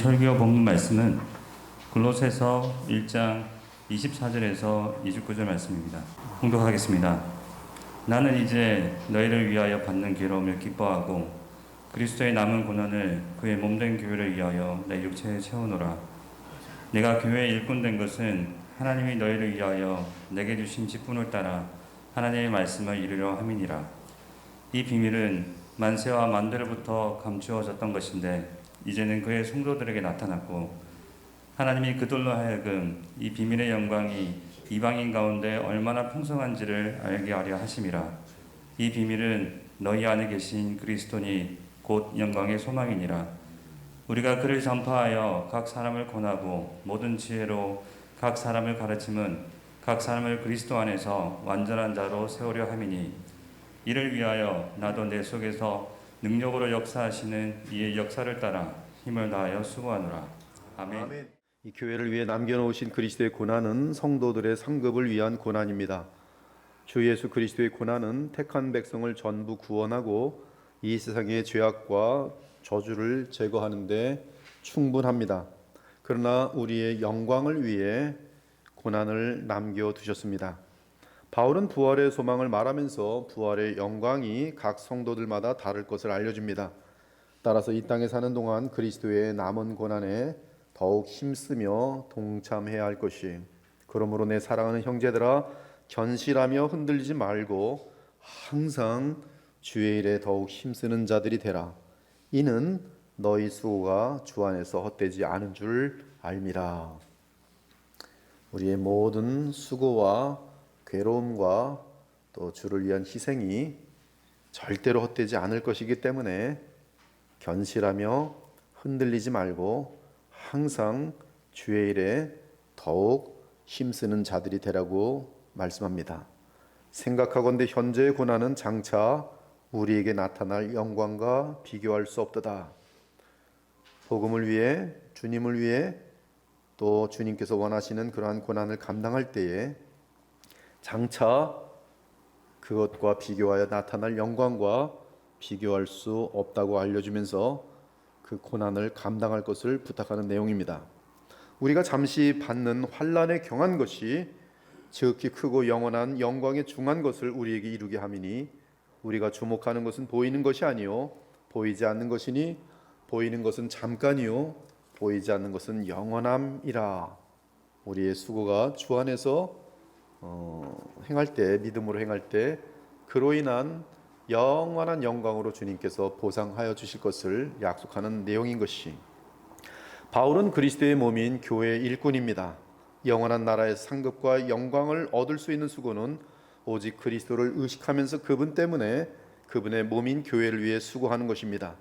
설교 본문 말씀은 골로새서 1장 24절에서 29절 말씀입니다. 봉독하겠습니다. 나는 이제 너희를 위하여 받는 괴로움을 기뻐하고 그리스도의 남은 고난을 그의 몸된 교회를 위하여 내 육체에 채우노라. 내가 교회의 일꾼 된 것은 하나님이 너희를 위하여 내게 주신 직분을 따라 하나님의 말씀을 이루려 함이니라. 이 비밀은 만세와 만대로부터 감추어졌던 것인데 이제는 그의 성도들에게 나타났고 하나님이 그들로 하여금 이 비밀의 영광이 이방인 가운데 얼마나 풍성한지를 알게 하려 하심이라. 이 비밀은 너희 안에 계신 그리스도니 곧 영광의 소망이니라. 우리가 그를 전파하여 각 사람을 권하고 모든 지혜로 각 사람을 가르침은 각 사람을 그리스도 안에서 완전한 자로 세우려 함이니 이를 위하여 나도 내 속에서 능력으로 역사하시는 이의 역사를 따라 힘을 다하여 수고하노라. 아멘. 이 교회를 위해 남겨놓으신 그리스도의 고난은 성도들의 상급을 위한 고난입니다. 주 예수 그리스도의 고난은 택한 백성을 전부 구원하고 이 세상의 죄악과 저주를 제거하는 데 충분합니다. 그러나 우리의 영광을 위해 고난을 남겨두셨습니다. 바울은 부활의 소망을 말하면서 부활의 영광이 각 성도들마다 다를 것을 알려줍니다. 따라서 이 땅에 사는 동안 그리스도의 남은 고난에 더욱 힘쓰며 동참해야 할 것이, 그러므로 내 사랑하는 형제들아 견실하며 흔들리지 말고 항상 주의 일에 더욱 힘쓰는 자들이 되라. 이는 너희 수고가 주 안에서 헛되지 않은 줄 알미라. 우리의 모든 수고와 괴로움과 또 주를 위한 희생이 절대로 헛되지 않을 것이기 때문에 견실하며 흔들리지 말고 항상 주의 일에 더욱 힘쓰는 자들이 되라고 말씀합니다. 생각하건대 현재의 고난은 장차 우리에게 나타날 영광과 비교할 수 없도다. 복음을 위해, 주님을 위해, 또 주님께서 원하시는 그러한 고난을 감당할 때에 장차 그것과 비교하여 나타날 영광과 비교할 수 없다고 알려주면서 그 고난을 감당할 것을 부탁하는 내용입니다. 우리가 잠시 받는 환난에 경한 것이 지극히 크고 영원한 영광에 중한 것을 우리에게 이루게 함이니 우리가 주목하는 것은 보이는 것이 아니요 보이지 않는 것이니 보이는 것은 잠깐이요 보이지 않는 것은 영원함이라. 우리의 수고가 주 안에서 행할 때, 믿음으로 행할 때 그로 인한 영원한 영광으로 주님께서 보상하여 주실 것을 약속하는 내용인 것이, 바울은 그리스도의 몸인 교회의 일꾼입니다. 영원한 나라의 상급과 영광을 얻을 수 있는 수고는 오직 그리스도를 의식하면서 그분 때문에 그분의 몸인 교회를 위해 수고하는 것입니다.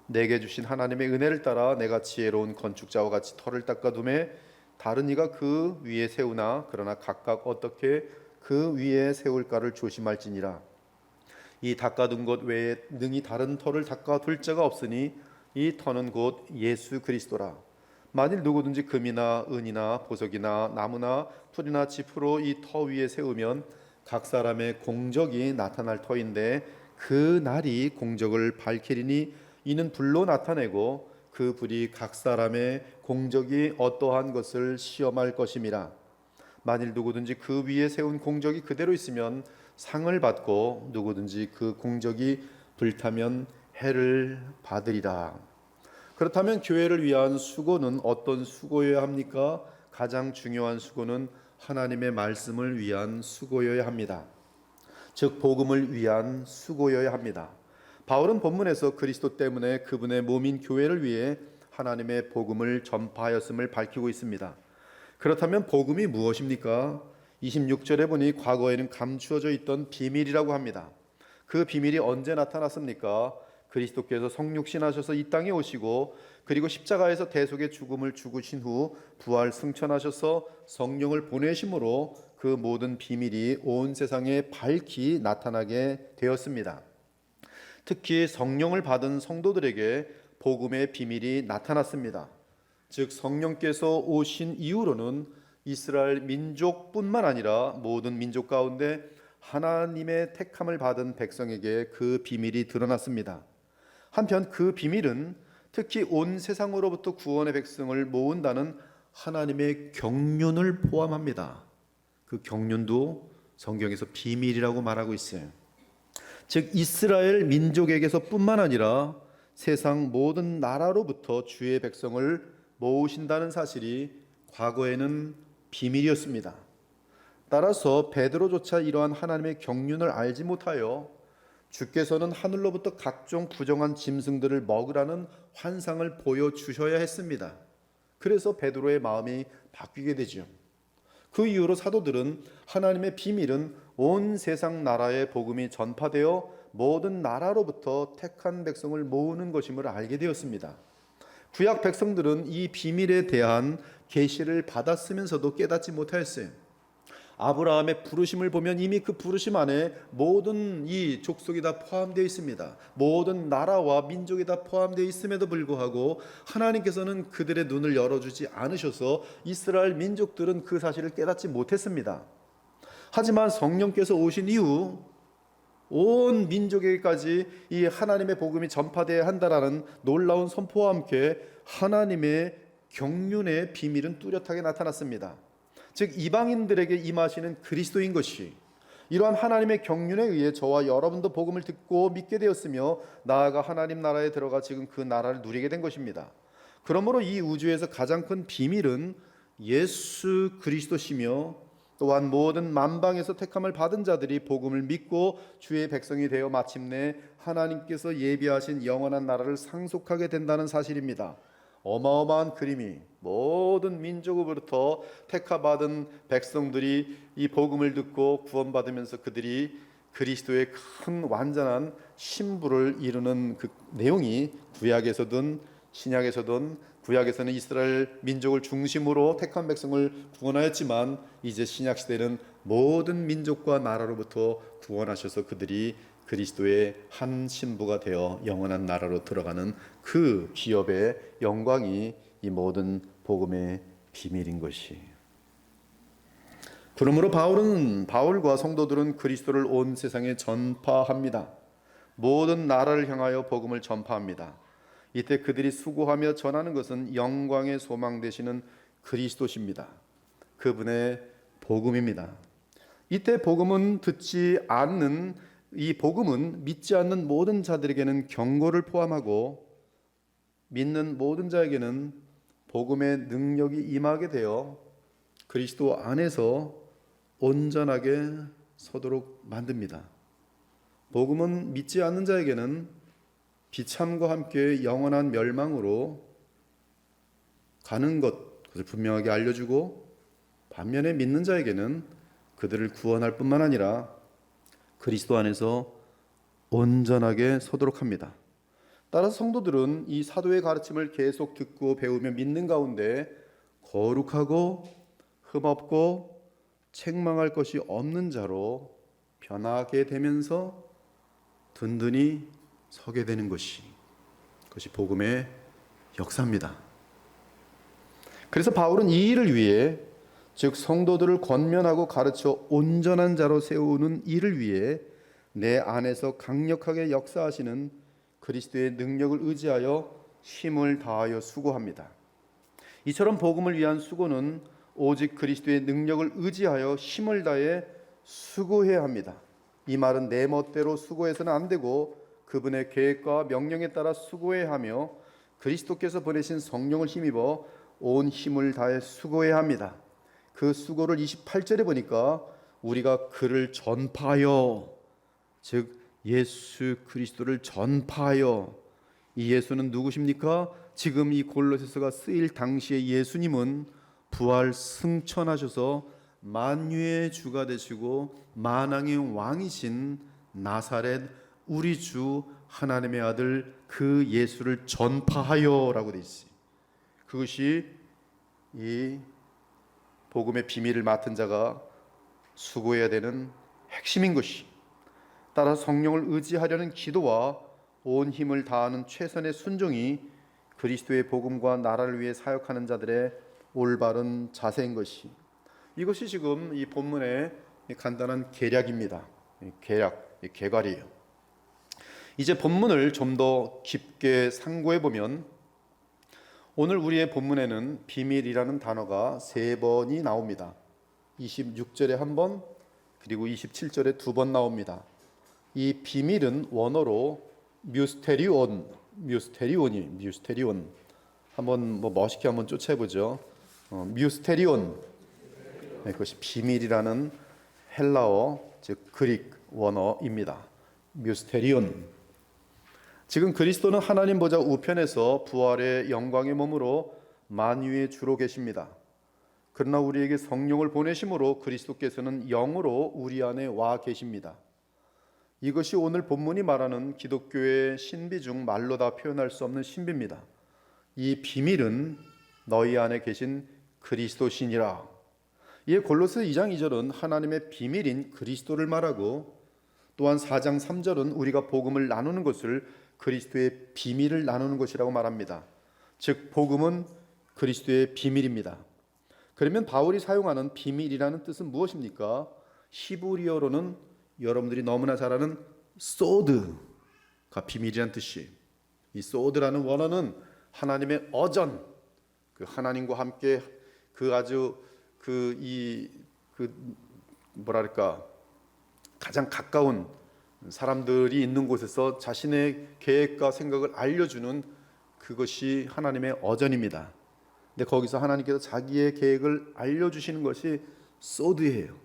내게 주신 하나님의 은혜를 따라 내가 지혜로운 건축자와 같이 터를 닦아둠에 다른 이가 그 위에 세우나 그러나 각각 어떻게 그 위에 세울까를 조심할지니라. 이 닦아둔 것 외에 능히 다른 터를 닦아둘 자가 없으니 이 터는 곧 예수 그리스도라. 만일 누구든지 금이나 은이나 보석이나 나무나 풀이나 짚으로 이 터 위에 세우면 각 사람의 공적이 나타날 터인데 그 날이 공적을 밝히리니 이는 불로 나타내고 그 불이 각 사람의 공적이 어떠한 것을 시험할 것임이라. 만일 누구든지 그 위에 세운 공적이 그대로 있으면 상을 받고 누구든지 그 공적이 불타면 해를 받으리라. 그렇다면 교회를 위한 수고는 어떤 수고여야 합니까? 가장 중요한 수고는 하나님의 말씀을 위한 수고여야 합니다. 즉 복음을 위한 수고여야 합니다. 바울은 본문에서 그리스도 때문에 그분의 몸인 교회를 위해 하나님의 복음을 전파하였음을 밝히고 있습니다. 그렇다면 복음이 무엇입니까? 26절에 보니 과거에는 감추어져 있던 비밀이라고 합니다. 그 비밀이 언제 나타났습니까? 그리스도께서 성육신하셔서 이 땅에 오시고 그리고 십자가에서 대속의 죽음을 죽으신 후 부활 승천하셔서 성령을 보내심으로 그 모든 비밀이 온 세상에 밝히 나타나게 되었습니다. 특히 성령을 받은 성도들에게 복음의 비밀이 나타났습니다. 즉 성령께서 오신 이후로는 이스라엘 민족뿐만 아니라 모든 민족 가운데 하나님의 택함을 받은 백성에게 그 비밀이 드러났습니다. 한편 그 비밀은 특히 온 세상으로부터 구원의 백성을 모은다는 하나님의 경륜을 포함합니다. 그 경륜도 성경에서 비밀이라고 말하고 있어요. 즉 이스라엘 민족에게서뿐만 아니라 세상 모든 나라로부터 주의 백성을 모으신다는 사실이 과거에는 비밀이었습니다. 따라서 베드로조차 이러한 하나님의 경륜을 알지 못하여 주께서는 하늘로부터 각종 부정한 짐승들을 먹으라는 환상을 보여주셔야 했습니다. 그래서 베드로의 마음이 바뀌게 되죠. 그 이후로 사도들은 하나님의 비밀은 온 세상 나라의 복음이 전파되어 모든 나라로부터 택한 백성을 모으는 것임을 알게 되었습니다. 구약 백성들은 이 비밀에 대한 계시를 받았으면서도 깨닫지 못하였어요. 아브라함의 부르심을 보면 이미 그 부르심 안에 모든 이 족속이 다 포함되어 있습니다. 모든 나라와 민족이 다 포함되어 있음에도 불구하고 하나님께서는 그들의 눈을 열어주지 않으셔서 이스라엘 민족들은 그 사실을 깨닫지 못했습니다. 하지만 성령께서 오신 이후 온 민족에게까지 이 하나님의 복음이 전파되어야 한다라는 놀라운 선포와 함께 하나님의 경륜의 비밀은 뚜렷하게 나타났습니다. 즉 이방인들에게 임하시는 그리스도인 것이 이러한 하나님의 경륜에 의해 저와 여러분도 복음을 듣고 믿게 되었으며 나아가 하나님 나라에 들어가 지금 그 나라를 누리게 된 것입니다. 그러므로 이 우주에서 가장 큰 비밀은 예수 그리스도시며 또한 모든 만방에서 택함을 받은 자들이 복음을 믿고 주의 백성이 되어 마침내 하나님께서 예비하신 영원한 나라를 상속하게 된다는 사실입니다. 어마어마한 그림이 모든 민족으로부터 택함받은 백성들이 이 복음을 듣고 구원받으면서 그들이 그리스도의 큰 완전한 신부를 이루는 그 내용이 구약에서든 신약에서든 구약에서는 이스라엘 민족을 중심으로 택한 백성을 구원하였지만 이제 신약 시대는 모든 민족과 나라로부터 구원하셔서 그들이 그리스도의 한 신부가 되어 영원한 나라로 들어가는 그 기업의 영광이 이 모든 복음의 비밀인 것이. 그러므로 바울과 성도들은 그리스도를 온 세상에 전파합니다. 모든 나라를 향하여 복음을 전파합니다. 이때 그들이 수고하며 전하는 것은 영광의 소망 되시는 그리스도십니다. 그분의 복음입니다. 이때 복음은 이 복음은 믿지 않는 모든 자들에게는 경고를 포함하고 믿는 모든 자에게는 복음의 능력이 임하게 되어 그리스도 안에서 온전하게 서도록 만듭니다. 복음은 믿지 않는 자에게는 비참과 함께 영원한 멸망으로 가는 것을 분명하게 알려주고 반면에 믿는 자에게는 그들을 구원할 뿐만 아니라 그리스도 안에서 온전하게 서도록 합니다. 따라서 성도들은 이 사도의 가르침을 계속 듣고 배우며 믿는 가운데 거룩하고 흠없고 책망할 것이 없는 자로 변하게 되면서 든든히 서게 되는 그것이 복음의 역사입니다. 그래서 바울은 이 일을 위해 즉 성도들을 권면하고 가르쳐 온전한 자로 세우는 일을 위해 내 안에서 강력하게 역사하시는 그리스도의 능력을 의지하여 힘을 다하여 수고합니다. 이처럼 복음을 위한 수고는 오직 그리스도의 능력을 의지하여 힘을 다해 수고해야 합니다. 이 말은 내 멋대로 수고해서는 안 되고 그분의 계획과 명령에 따라 수고해야 하며 그리스도께서 보내신 성령을 힘입어 온 힘을 다해 수고해야 합니다. 그 수고를 28절에 보니까 우리가 그를 전파하여 즉 예수 그리스도를 전파하여 이 예수는 누구십니까? 지금 이 골로새서가 쓰일 당시의 예수님은 부활 승천하셔서 만유의 주가 되시고 만왕의 왕이신 나사렛 우리 주 하나님의 아들 그 예수를 전파하여라고 되어 있어요. 그것이 이 복음의 비밀을 맡은 자가 수고해야 되는 핵심인 것이. 따라 성령을 의지하려는 기도와 온 힘을 다하는 최선의 순종이 그리스도의 복음과 나라를 위해 사역하는 자들의 올바른 자세인 것이. 이것이 지금 이 본문의 간단한 계략입니다. 계괄이에요. 이제 본문을 좀 더 깊게 상고해 보면 오늘 우리의 본문에는 비밀이라는 단어가 3번이 나옵니다. 26절에 한 번, 그리고 27절에 2번 나옵니다. 이 비밀은 원어로 뮤스테리온, 뮤스테리온. 한번 멋있게 한번 쫓아보죠. 뮤스테리온. 네, 그것이 비밀이라는 헬라어, 즉 그릭 원어입니다. 뮤스테리온. 지금 그리스도는 하나님 보좌 우편에서 부활의 영광의 몸으로 만유의 주로 계십니다. 그러나 우리에게 성령을 보내심으로 그리스도께서는 영으로 우리 안에 와 계십니다. 이것이 오늘 본문이 말하는 기독교의 신비 중 말로 다 표현할 수 없는 신비입니다. 이 비밀은 너희 안에 계신 그리스도시니라. 이에 골로새 2장 2절은 하나님의 비밀인 그리스도를 말하고, 또한 4장 3절은 우리가 복음을 나누는 것을 그리스도의 비밀을 나누는 것이라고 말합니다. 즉 복음은 그리스도의 비밀입니다. 그러면 바울이 사용하는 비밀이라는 뜻은 무엇입니까? 히브리어로는 여러분들이 너무나 잘 아는 소드가 비밀이라는 뜻이. 이 소드라는 원어는 하나님의 어전, 그 하나님과 함께 가장 가까운 사람들이 있는 곳에서 자신의 계획과 생각을 알려주는 그것이 하나님의 어전입니다. 근데 거기서 하나님께서 자기의 계획을 알려주시는 것이 소드예요.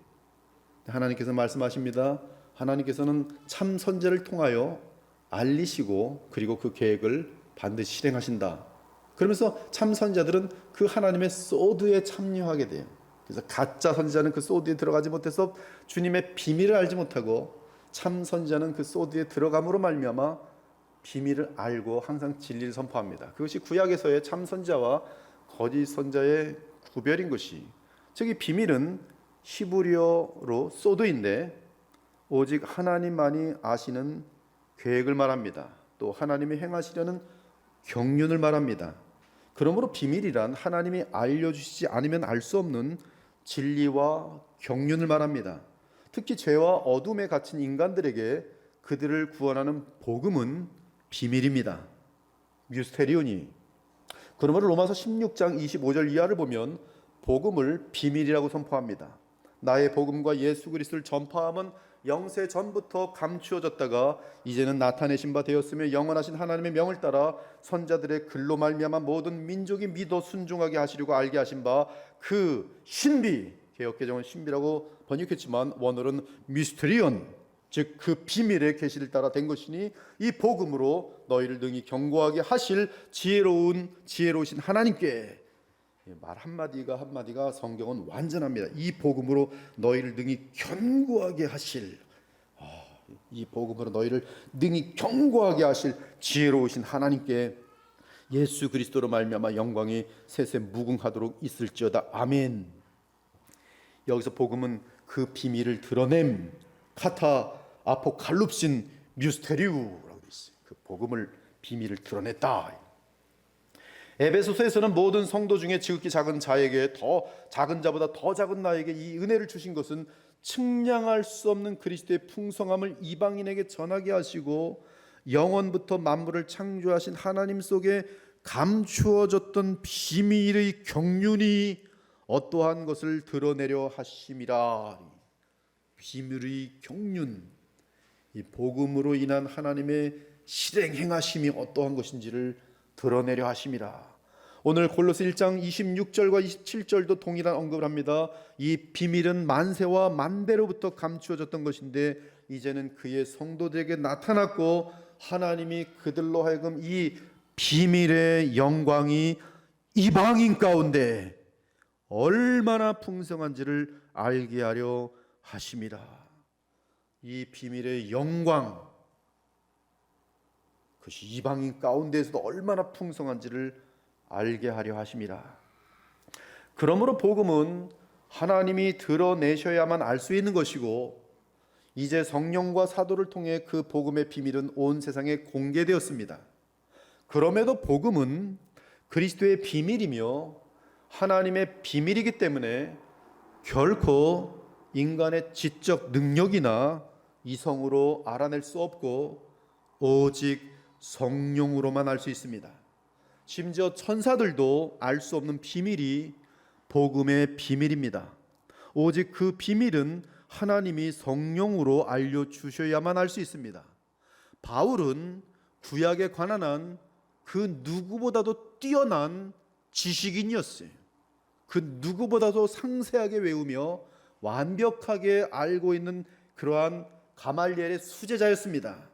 하나님께서 말씀하십니다. 하나님께서는 참 선지자를 통하여 알리시고 그리고 그 계획을 반드시 실행하신다. 그러면서 참 선지자들은 그 하나님의 소드에 참여하게 돼요. 그래서 가짜 선지자는 그 소드에 들어가지 못해서 주님의 비밀을 알지 못하고, 참 선지자는 그 소드에 들어감으로 말미암아 비밀을 알고 항상 진리를 선포합니다. 그것이 구약에서의 참 선지자와 거짓 선지자의 구별인 것이, 즉 이 비밀은 히브리어로 소드인데 오직 하나님만이 아시는 계획을 말합니다. 또 하나님이 행하시려는 경륜을 말합니다. 그러므로 비밀이란 하나님이 알려주시지 않으면 알 수 없는 진리와 경륜을 말합니다. 특히 죄와 어둠에 갇힌 인간들에게 그들을 구원하는 복음은 비밀입니다. 뮤스테리온이. 그러므로 로마서 16장 25절 이하를 보면 복음을 비밀이라고 선포합니다. 나의 복음과 예수 그리스도를 전파함은 영세 전부터 감추어졌다가 이제는 나타내신 바 되었으며 영원하신 하나님의 명을 따라 선자들의 글로 말미암아 모든 민족이 믿어 순종하게 하시려고 알게 하신 바 그 신비, 개역개정은 신비라고 번역했지만 원어는 미스테리온, 즉 그 비밀의 계시를 따라 된 것이니 이 복음으로 너희를 능히 경고하게 하실 지혜로우신 하나님께. 말 한마디가 성경은 완전합니다. 이 복음으로 너희를 능히 견고하게 하실, 이 복음으로 너희를 능히 경고하게 하실 지혜로우신 하나님께 예수 그리스도로 말미암아 영광이 세세 무궁하도록 있을지어다. 아멘. 여기서 복음은 그 비밀을 드러냄, 카타 아포칼룹신 뮤스테리우라고 되어 있어요. 그 복음을 비밀을 드러냈다. 에베소서에서는 모든 성도 중에 지극히 작은 자에게 더 작은 자보다 더 작은 나에게 이 은혜를 주신 것은 측량할 수 없는 그리스도의 풍성함을 이방인에게 전하게 하시고 영원부터 만물을 창조하신 하나님 속에 감추어졌던 비밀의 경륜이 어떠한 것을 드러내려 하심이라. 비밀의 경륜, 이 복음으로 인한 하나님의 실행 행하심이 어떠한 것인지를 드러내려 하심이라. 오늘 골로새 1장 26절과 27절도 동일한 언급을 합니다. 이 비밀은 만세와 만대로부터 감추어졌던 것인데 이제는 그의 성도들에게 나타났고 하나님이 그들로 하여금 이 비밀의 영광이 이방인 가운데 얼마나 풍성한지를 알게 하려 하심이라. 이 비밀의 영광, 그것이 이방인 가운데에서도 얼마나 풍성한지를 알게 하려 하심이라. 그러므로 복음은 하나님이 드러내셔야만 알 수 있는 것이고, 이제 성령과 사도를 통해 그 복음의 비밀은 온 세상에 공개되었습니다. 그럼에도 복음은 그리스도의 비밀이며 하나님의 비밀이기 때문에 결코 인간의 지적 능력이나 이성으로 알아낼 수 없고 오직 성령으로만 알 수 있습니다. 심지어 천사들도 알 수 없는 비밀이 복음의 비밀입니다. 오직 그 비밀은 하나님이 성령으로 알려주셔야만 알 수 있습니다. 바울은 구약에 관한 한 그 누구보다도 뛰어난 지식인이었어요. 그 누구보다도 상세하게 외우며 완벽하게 알고 있는 그러한 가말리엘의 수제자였습니다.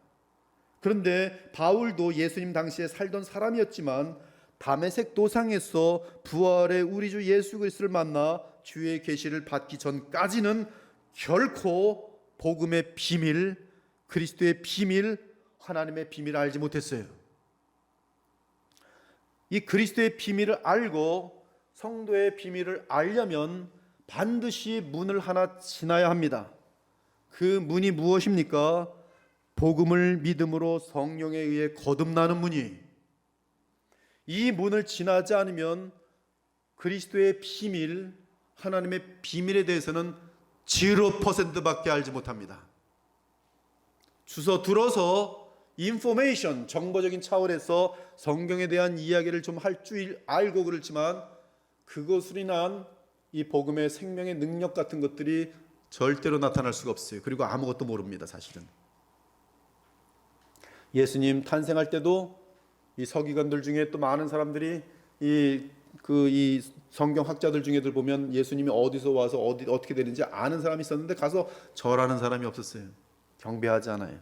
그런데 바울도 예수님 당시에 살던 사람이었지만 다메섹 도상에서 부활의 우리 주 예수 그리스도를 만나 주의 계시를 받기 전까지는 결코 복음의 비밀, 그리스도의 비밀, 하나님의 비밀을 알지 못했어요. 이 그리스도의 비밀을 알고 성도의 비밀을 알려면 반드시 문을 하나 지나야 합니다. 그 문이 무엇입니까? 복음을 믿음으로 성령에 의해 거듭나는 문이. 이 문을 지나지 않으면 그리스도의 비밀, 하나님의 비밀에 대해서는 0%밖에 알지 못합니다. 주워 들어서 인포메이션, 정보적인 차원에서 성경에 대한 이야기를 좀 할 줄 알고 그렇지만 그것으로 인한 이 복음의 생명의 능력 같은 것들이 절대로 나타날 수가 없어요. 그리고 아무것도 모릅니다, 사실은. 예수님 탄생할 때도 이 서기관들 중에 또 많은 사람들이 이 성경 학자들 중에들 보면 예수님이 어디서 와서 어떻게 되는지 아는 사람이 있었는데 가서 절하는 사람이 없었어요. 경배하지 않아요.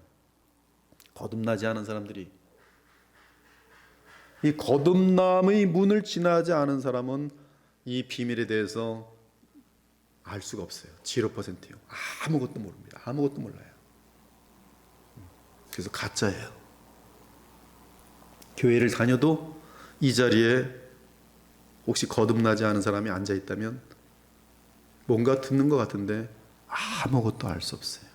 거듭나지 않은 사람들이. 이 거듭남의 문을 지나지 않은 사람은 이 비밀에 대해서 알 수가 없어요. 0%예요. 아무것도 모릅니다. 아무것도 몰라요. 그래서 가짜예요. 교회를 다녀도 이 자리에 혹시 거듭나지 않은 사람이 앉아 있다면 뭔가 듣는 것 같은데 아무것도 알 수 없어요.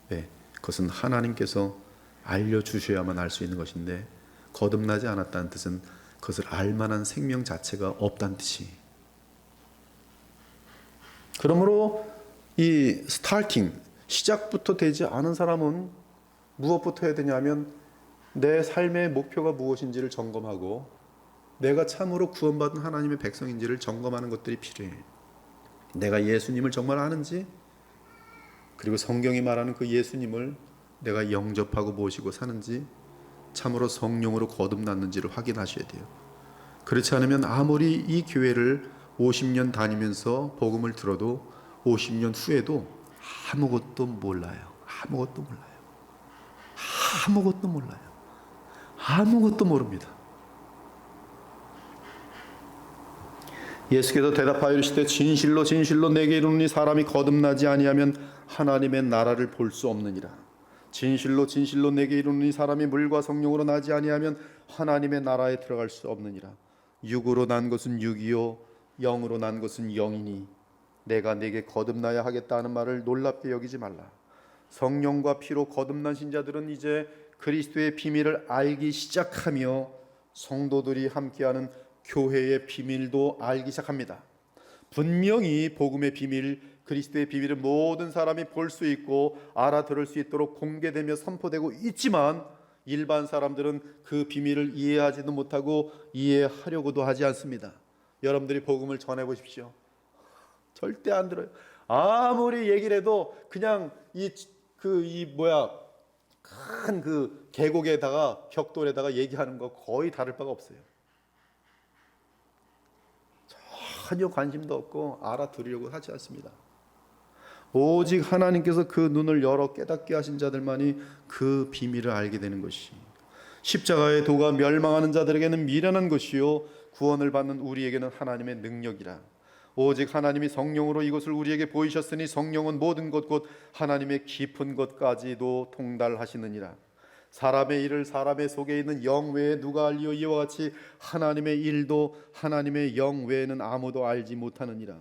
왜? 그것은 하나님께서 알려주셔야만 알 수 있는 것인데 거듭나지 않았다는 뜻은 그것을 알만한 생명 자체가 없다는 뜻이. 그러므로 이 시작부터 되지 않은 사람은 무엇부터 해야 되냐면 내 삶의 목표가 무엇인지를 점검하고 내가 참으로 구원받은 하나님의 백성인지를 점검하는 것들이 필요해요. 내가 예수님을 정말 아는지, 그리고 성경이 말하는 그 예수님을 내가 영접하고 모시고 사는지, 참으로 성령으로 거듭났는지를 확인하셔야 돼요. 그렇지 않으면 아무리 이 교회를 50년 다니면서 복음을 들어도 50년 후에도 아무것도 몰라요. 아무것도 몰라요. 아무것도 몰라요. 아무것도 모릅니다. 예수께서 대답하여 이르시되 진실로 진실로 내게 이르노니 사람이 거듭나지 아니하면 하나님의 나라를 볼 수 없느니라. 진실로 진실로 내게 이르노니 사람이 물과 성령으로 나지 아니하면 하나님의 나라에 들어갈 수 없느니라. 육으로 난 것은 육이요 영으로 난 것은 영이니 내가 네게 거듭나야 하겠다 하는 말을 놀랍게 여기지 말라. 성령과 피로 거듭난 신자들은 이제 그리스도의 비밀을 알기 시작하며 성도들이 함께하는 교회의 비밀도 알기 시작합니다. 분명히 복음의 비밀, 그리스도의 비밀은 모든 사람이 볼 수 있고 알아들을 수 있도록 공개되며 선포되고 있지만 일반 사람들은 그 비밀을 이해하지도 못하고 이해하려고도 하지 않습니다. 여러분들이 복음을 전해보십시오. 절대 안 들어요. 아무리 얘기를 해도 그냥 큰 그 계곡에다가 벽돌에다가 얘기하는 거 거의 다를 바가 없어요. 전혀 관심도 없고 알아들으려고 하지 않습니다. 오직 하나님께서 그 눈을 열어 깨닫게 하신 자들만이 그 비밀을 알게 되는 것이, 십자가의 도가 멸망하는 자들에게는 미련한 것이요 구원을 받는 우리에게는 하나님의 능력이라. 오직 하나님이 성령으로 이것을 우리에게 보이셨으니 성령은 모든 것 곧 하나님의 깊은 것까지도 통달하시느니라. 사람의 일을 사람의 속에 있는 영 외에 누가 알리요 이와 같이 하나님의 일도 하나님의 영 외에는 아무도 알지 못하느니라.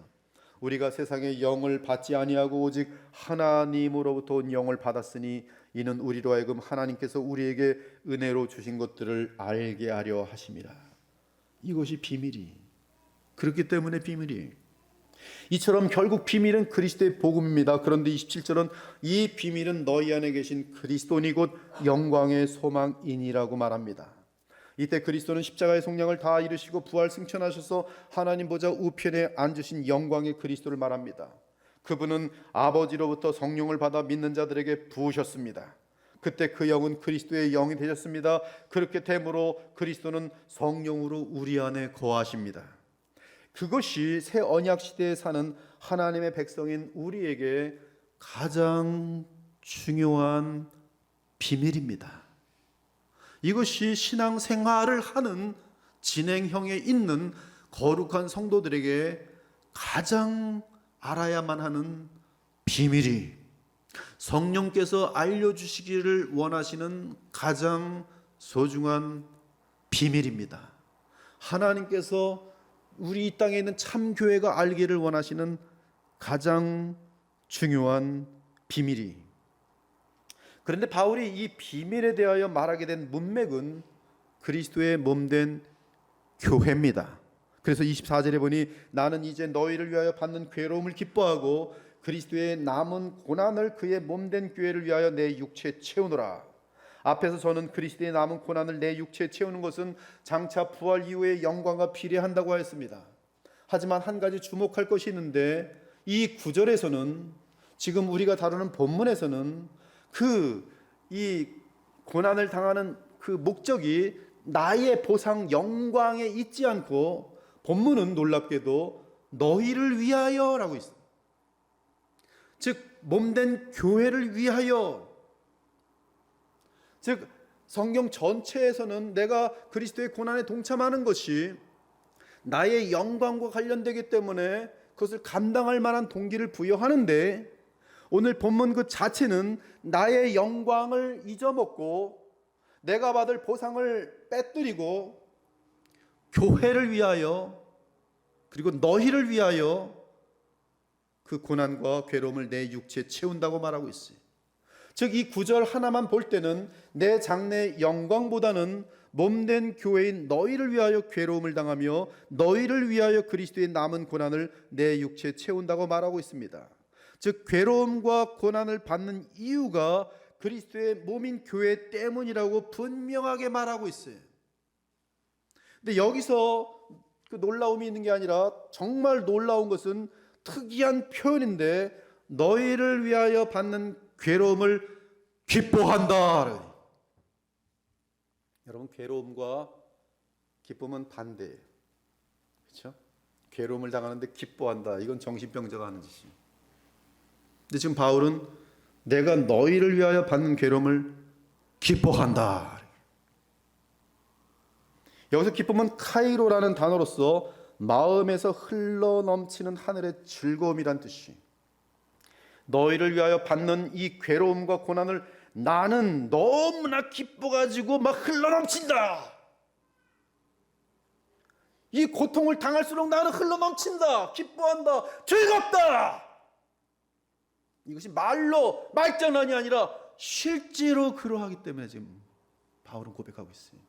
우리가 세상의 영을 받지 아니하고 오직 하나님으로부터 온 영을 받았으니 이는 우리로 하여금 하나님께서 우리에게 은혜로 주신 것들을 알게 하려 하심이라. 이것이 비밀이, 그렇기 때문에 비밀이. 이처럼 결국 비밀은 그리스도의 복음입니다. 그런데 27절은 이 비밀은 너희 안에 계신 그리스도니 곧 영광의 소망이니라고 말합니다. 이때 그리스도는 십자가의 속량을 다 이루시고 부활 승천하셔서 하나님 보좌 우편에 앉으신 영광의 그리스도를 말합니다. 그분은 아버지로부터 성령을 받아 믿는 자들에게 부으셨습니다. 그때 그 영은 그리스도의 영이 되셨습니다. 그렇게 됨으로 그리스도는 성령으로 우리 안에 거하십니다. 그것이 새 언약 시대에 사는 하나님의 백성인 우리에게 가장 중요한 비밀입니다. 이것이 신앙생활을 하는 진행형에 있는 거룩한 성도들에게 가장 알아야만 하는 비밀이, 성령께서 알려주시기를 원하시는 가장 소중한 비밀입니다. 하나님께서 우리 이 땅에 있는 참교회가 알기를 원하시는 가장 중요한 비밀이, 그런데 바울이 이 비밀에 대하여 말하게 된 문맥은 그리스도의 몸된 교회입니다. 그래서 24절에 보니 나는 이제 너희를 위하여 받는 괴로움을 기뻐하고 그리스도의 남은 고난을 그의 몸된 교회를 위하여 내 육체에 채우노라. 앞에서 저는 그리스도의 남은 고난을 내 육체에 채우는 것은 장차 부활 이후의 영광과 비례한다고 하였습니다. 하지만 한 가지 주목할 것이 있는데, 이 구절에서는, 지금 우리가 다루는 본문에서는 이 고난을 당하는 그 목적이 나의 보상 영광에 있지 않고, 본문은 놀랍게도 너희를 위하여라고 있습니다. 즉 몸된 교회를 위하여, 즉 성경 전체에서는 내가 그리스도의 고난에 동참하는 것이 나의 영광과 관련되기 때문에 그것을 감당할 만한 동기를 부여하는데, 오늘 본문 그 자체는 나의 영광을 잊어먹고 내가 받을 보상을 빼뜨리고 교회를 위하여, 그리고 너희를 위하여 그 고난과 괴로움을 내 육체에 채운다고 말하고 있어요. 즉 이 구절 하나만 볼 때는 내 장래 영광보다는 몸된 교회인 너희를 위하여 괴로움을 당하며 너희를 위하여 그리스도의 남은 고난을 내 육체에 채운다고 말하고 있습니다. 즉 괴로움과 고난을 받는 이유가 그리스도의 몸인 교회 때문이라고 분명하게 말하고 있어요. 근데 여기서 그 놀라움이 있는 게 아니라, 정말 놀라운 것은 특이한 표현인데, 너희를 위하여 받는 괴로움을 기뻐한다. 여러분, 괴로움과 기쁨은 반대예요. 그렇죠? 괴로움을 당하는데 기뻐한다, 이건 정신병자가 하는 짓이에요. 근데 지금 바울은 내가 너희를 위하여 받는 괴로움을 기뻐한다. 여기서 기쁨은 카이로라는 단어로서 마음에서 흘러넘치는 하늘의 즐거움이란 뜻이, 너희를 위하여 받는 이 괴로움과 고난을 나는 너무나 기뻐가지고 막 흘러넘친다. 이 고통을 당할수록 나는 흘러넘친다, 기뻐한다, 즐겁다. 이것이 말장난이 아니라 실제로 그러하기 때문에 지금 바울은 고백하고 있어요.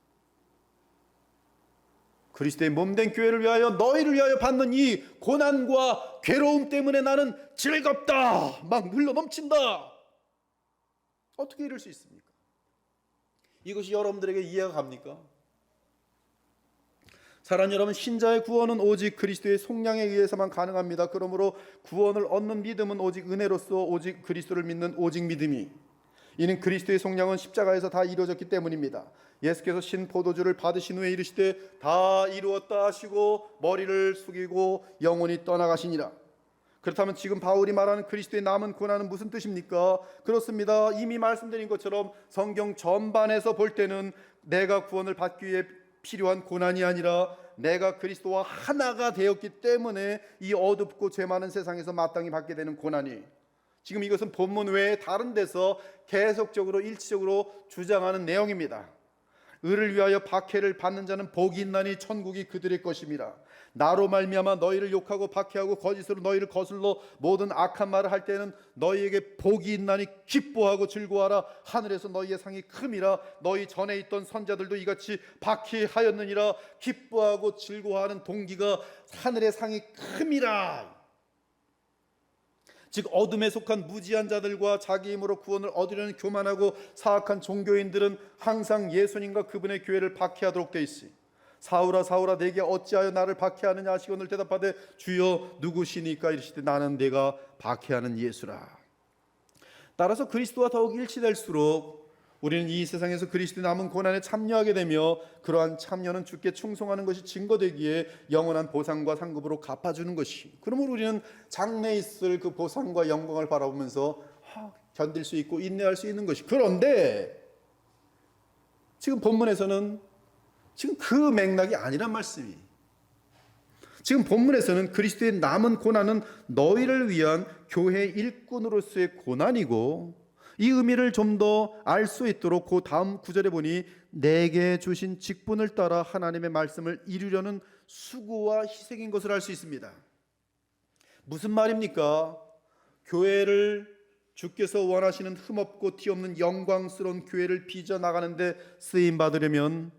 그리스도의 몸된 교회를 위하여 너희를 위하여 받는 이 고난과 괴로움 때문에 나는 즐겁다, 막 흘러넘친다. 어떻게 이럴 수 있습니까? 이것이 여러분들에게 이해가 갑니까? 사랑하는 여러분, 신자의 구원은 오직 그리스도의 속량에 의해서만 가능합니다. 그러므로 구원을 얻는 믿음은 오직 은혜로서 오직 그리스도를 믿는 오직 믿음이, 이는 그리스도의 속량은 십자가에서 다 이루어졌기 때문입니다. 예수께서 신 포도주를 받으신 후에 이르시되 다 이루었다 하시고 머리를 숙이고 영원히 떠나가시니라. 그렇다면 지금 바울이 말하는 그리스도의 남은 고난은 무슨 뜻입니까? 그렇습니다. 이미 말씀드린 것처럼 성경 전반에서 볼 때는 내가 구원을 받기 위해 필요한 고난이 아니라 내가 그리스도와 하나가 되었기 때문에 이 어둡고 죄 많은 세상에서 마땅히 받게 되는 고난이, 지금 이것은 본문 외에 다른 데서 계속적으로 일치적으로 주장하는 내용입니다. 의를 위하여 박해를 받는 자는 복이 있나니 천국이 그들의 것임이라. 나로 말미암아 너희를 욕하고 박해하고 거짓으로 너희를 거슬러 모든 악한 말을 할 때는 너희에게 복이 있나니 기뻐하고 즐거워하라. 하늘에서 너희의 상이 큼이라. 너희 전에 있던 선자들도 이같이 박해하였느니라. 기뻐하고 즐거워하는 동기가 하늘의 상이 큼이라. 즉 어둠에 속한 무지한 자들과 자기 힘으로 구원을 얻으려는 교만하고 사악한 종교인들은 항상 예수님과 그분의 교회를 박해하도록 되어 있으니 사울아 사울아 내게 어찌하여 나를 박해하느냐 하시거늘 대답하되 주여 누구시니까 이르시되 나는 내가 박해하는 예수라. 따라서 그리스도와 더욱 일치될수록 우리는 이 세상에서 그리스도의 남은 고난에 참여하게 되며 그러한 참여는 주께 충성하는 것이 증거되기에 영원한 보상과 상급으로 갚아주는 것이, 그러므로 우리는 장래에 있을 그 보상과 영광을 바라보면서 견딜 수 있고 인내할 수 있는 것이. 그런데 지금 본문에서는 지금 그 맥락이 아니란 말씀이. 지금 본문에서는 그리스도의 남은 고난은 너희를 위한 교회 일꾼으로서의 고난이고, 이 의미를 좀 더 알 수 있도록 그 다음 구절에 보니 내게 주신 직분을 따라 하나님의 말씀을 이루려는 수고와 희생인 것을 알 수 있습니다. 무슨 말입니까? 교회를 주께서 원하시는 흠없고 티없는 영광스러운 교회를 빚어나가는데 쓰임받으려면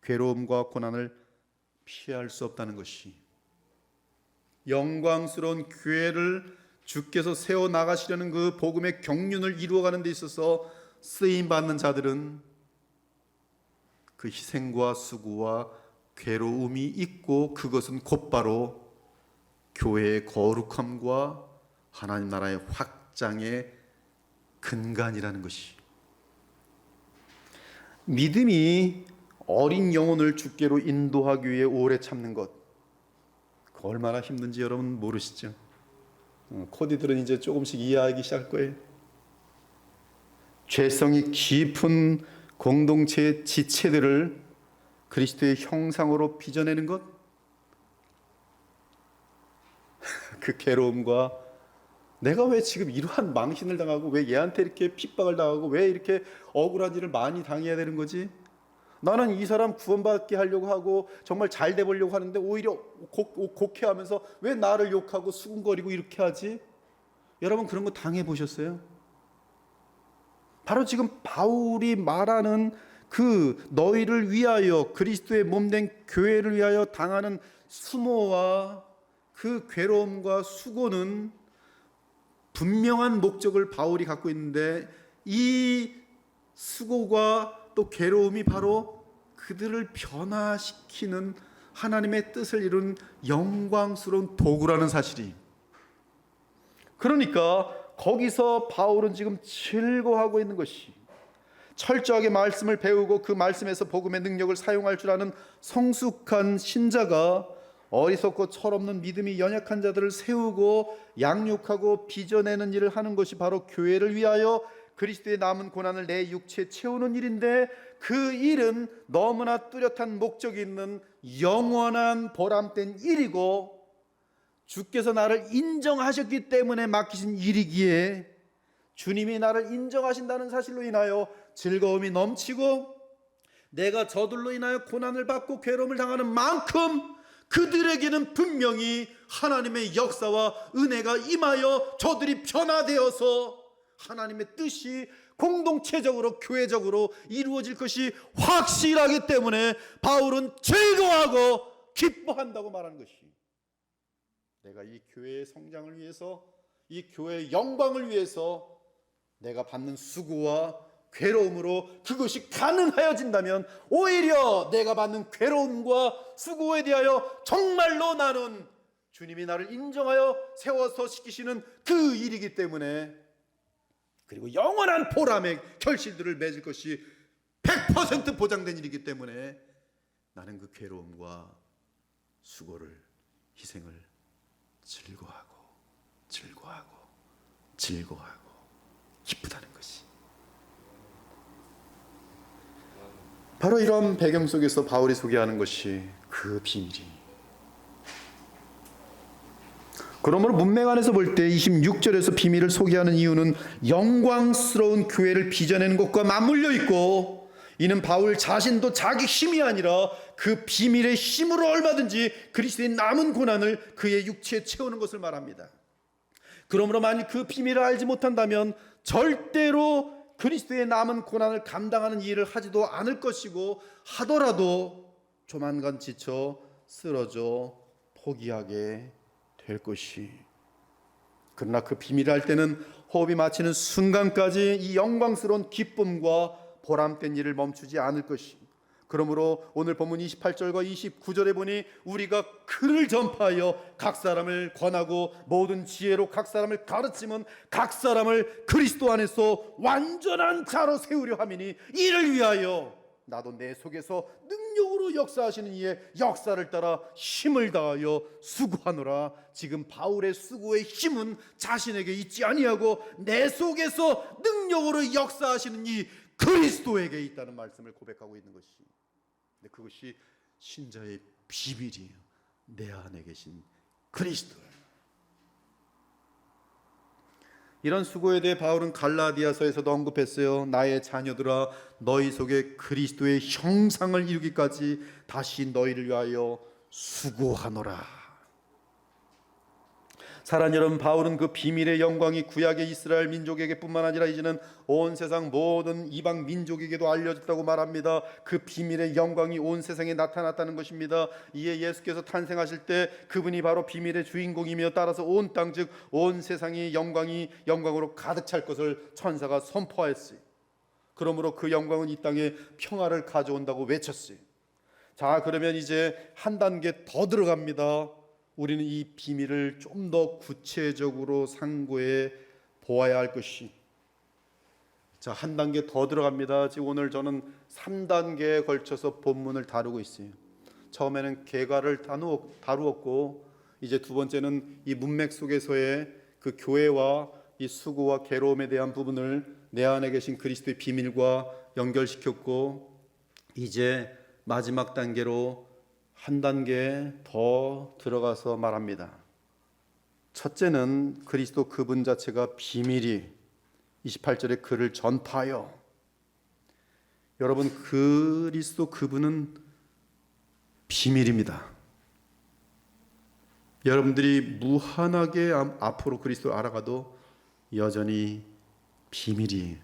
괴로움과 고난을 피할 수 없다는 것이, 영광스러운 교회를 주께서 세워나가시려는 그 복음의 경륜을 이루어가는 데 있어서 쓰임받는 자들은 그 희생과 수고와 괴로움이 있고, 그것은 곧바로 교회의 거룩함과 하나님 나라의 확장의 근간이라는 것이. 믿음이 어린 영혼을 주께로 인도하기 위해 오래 참는 것, 그 얼마나 힘든지 여러분 모르시죠? 코디들은 이제 조금씩 이해하기 시작할 거예요. 죄성이 깊은 공동체의 지체들을 그리스도의 형상으로 빚어내는 것, 그 괴로움과 내가 왜 지금 이러한 망신을 당하고, 왜 얘한테 이렇게 핍박을 당하고, 왜 이렇게 억울한 일을 많이 당해야 되는 거지? 나는 이 사람 구원받게 하려고 하고 정말 잘 돼보려고 하는데 오히려 곡해하면서 왜 나를 욕하고 수군거리고 이렇게 하지? 여러분 그런 거 당해보셨어요? 바로 지금 바울이 말하는 그 너희를 위하여, 그리스도의 몸된 교회를 위하여 당하는 수모와 그 괴로움과 수고는 분명한 목적을 바울이 갖고 있는데, 이 수고가 또 괴로움이 바로 그들을 변화시키는 하나님의 뜻을 이룬 영광스러운 도구라는 사실이. 그러니까 거기서 바울은 지금 즐거워하고 있는 것이, 철저하게 말씀을 배우고 그 말씀에서 복음의 능력을 사용할 줄 아는 성숙한 신자가 어리석고 철없는 믿음이 연약한 자들을 세우고 양육하고 빚어내는 일을 하는 것이 바로 교회를 위하여 그리스도의 남은 고난을 내 육체에 채우는 일인데, 그 일은 너무나 뚜렷한 목적이 있는 영원한 보람된 일이고, 주께서 나를 인정하셨기 때문에 맡기신 일이기에 주님이 나를 인정하신다는 사실로 인하여 즐거움이 넘치고, 내가 저들로 인하여 고난을 받고 괴로움을 당하는 만큼 그들에게는 분명히 하나님의 역사와 은혜가 임하여 저들이 변화되어서 하나님의 뜻이 공동체적으로 교회적으로 이루어질 것이 확실하기 때문에 바울은 즐거워하고 기뻐한다고 말하는 것이, 내가 이 교회의 성장을 위해서, 이 교회의 영광을 위해서 내가 받는 수고와 괴로움으로 그것이 가능하여진다면, 오히려 내가 받는 괴로움과 수고에 대하여 정말로 나는 주님이 나를 인정하여 세워서 시키시는 그 일이기 때문에, 그리고 영원한 보람의 결실들을 맺을 것이 100% 보장된 일이기 때문에 나는 그 괴로움과 수고를, 희생을 즐거워하고 기쁘다는 것이. 바로 이런 배경 속에서 바울이 소개하는 것이 그 비밀이. 그러므로 문맥 안에서 볼 때 26절에서 비밀을 소개하는 이유는 영광스러운 교회를 빚어내는 것과 맞물려 있고, 이는 바울 자신도 자기 힘이 아니라 그 비밀의 힘으로 얼마든지 그리스도의 남은 고난을 그의 육체에 채우는 것을 말합니다. 그러므로 만일 그 비밀을 알지 못한다면 절대로 그리스도의 남은 고난을 감당하는 일을 하지도 않을 것이고, 하더라도 조만간 지쳐 쓰러져 포기하게 될 것이. 그러나 그 비밀을 알 때는 호흡이 마치는 순간까지 이 영광스러운 기쁨과 보람된 일을 멈추지 않을 것이. 그러므로 오늘 본문 28절과 29절에 보니 우리가 그를 전파하여 각 사람을 권하고 모든 지혜로 각 사람을 가르치면 각 사람을 그리스도 안에서 완전한 자로 세우려 함이니 이를 위하여 나도 내 속에서 능력으로 역사하시는 이의 역사를 따라 힘을 다하여 수고하노라. 지금 바울의 수고의 힘은 자신에게 있지 아니하고 내 속에서 능력으로 역사하시는 이 그리스도에게 있다는 말씀을 고백하고 있는 것이. 근데 그것이 신자의 비밀이에요. 내 안에 계신 그리스도예요. 이런 수고에 대해 바울은 갈라디아서에서도 언급했어요. 나의 자녀들아, 너희 속에 그리스도의 형상을 이루기까지 다시 너희를 위하여 수고하노라. 사랑하는 여러분, 바울은 그 비밀의 영광이 구약의 이스라엘 민족에게 뿐만 아니라 이제는 온 세상 모든 이방 민족에게도 알려졌다고 말합니다. 그 비밀의 영광이 온 세상에 나타났다는 것입니다. 이에 예수께서 탄생하실 때 그분이 바로 비밀의 주인공이며 따라서 온 땅 즉 온 세상이 영광으로 가득 찰 것을 천사가 선포하였어요. 그러므로 그 영광은 이 땅에 평화를 가져온다고 외쳤어요. 자, 그러면 이제 한 단계 더 들어갑니다. 우리는 이 비밀을 좀 더 구체적으로 상고해 보아야 할 것이. 자, 한 단계 더 들어갑니다. 지금 오늘 저는 3단계에 걸쳐서 본문을 다루고 있어요. 처음에는 개괄을 다루었고 이제 두 번째는 이 문맥 속에서의 그 교회와 이 수고와 괴로움에 대한 부분을 내 안에 계신 그리스도의 비밀과 연결시켰고 이제 마지막 단계로 한 단계 더 들어가서 말합니다. 첫째는 그리스도 그분 자체가 비밀이 28절에 그를 전파하여. 여러분, 그리스도 그분은 비밀입니다. 여러분들이 무한하게 앞으로 그리스도를 알아가도 여전히 비밀이에요.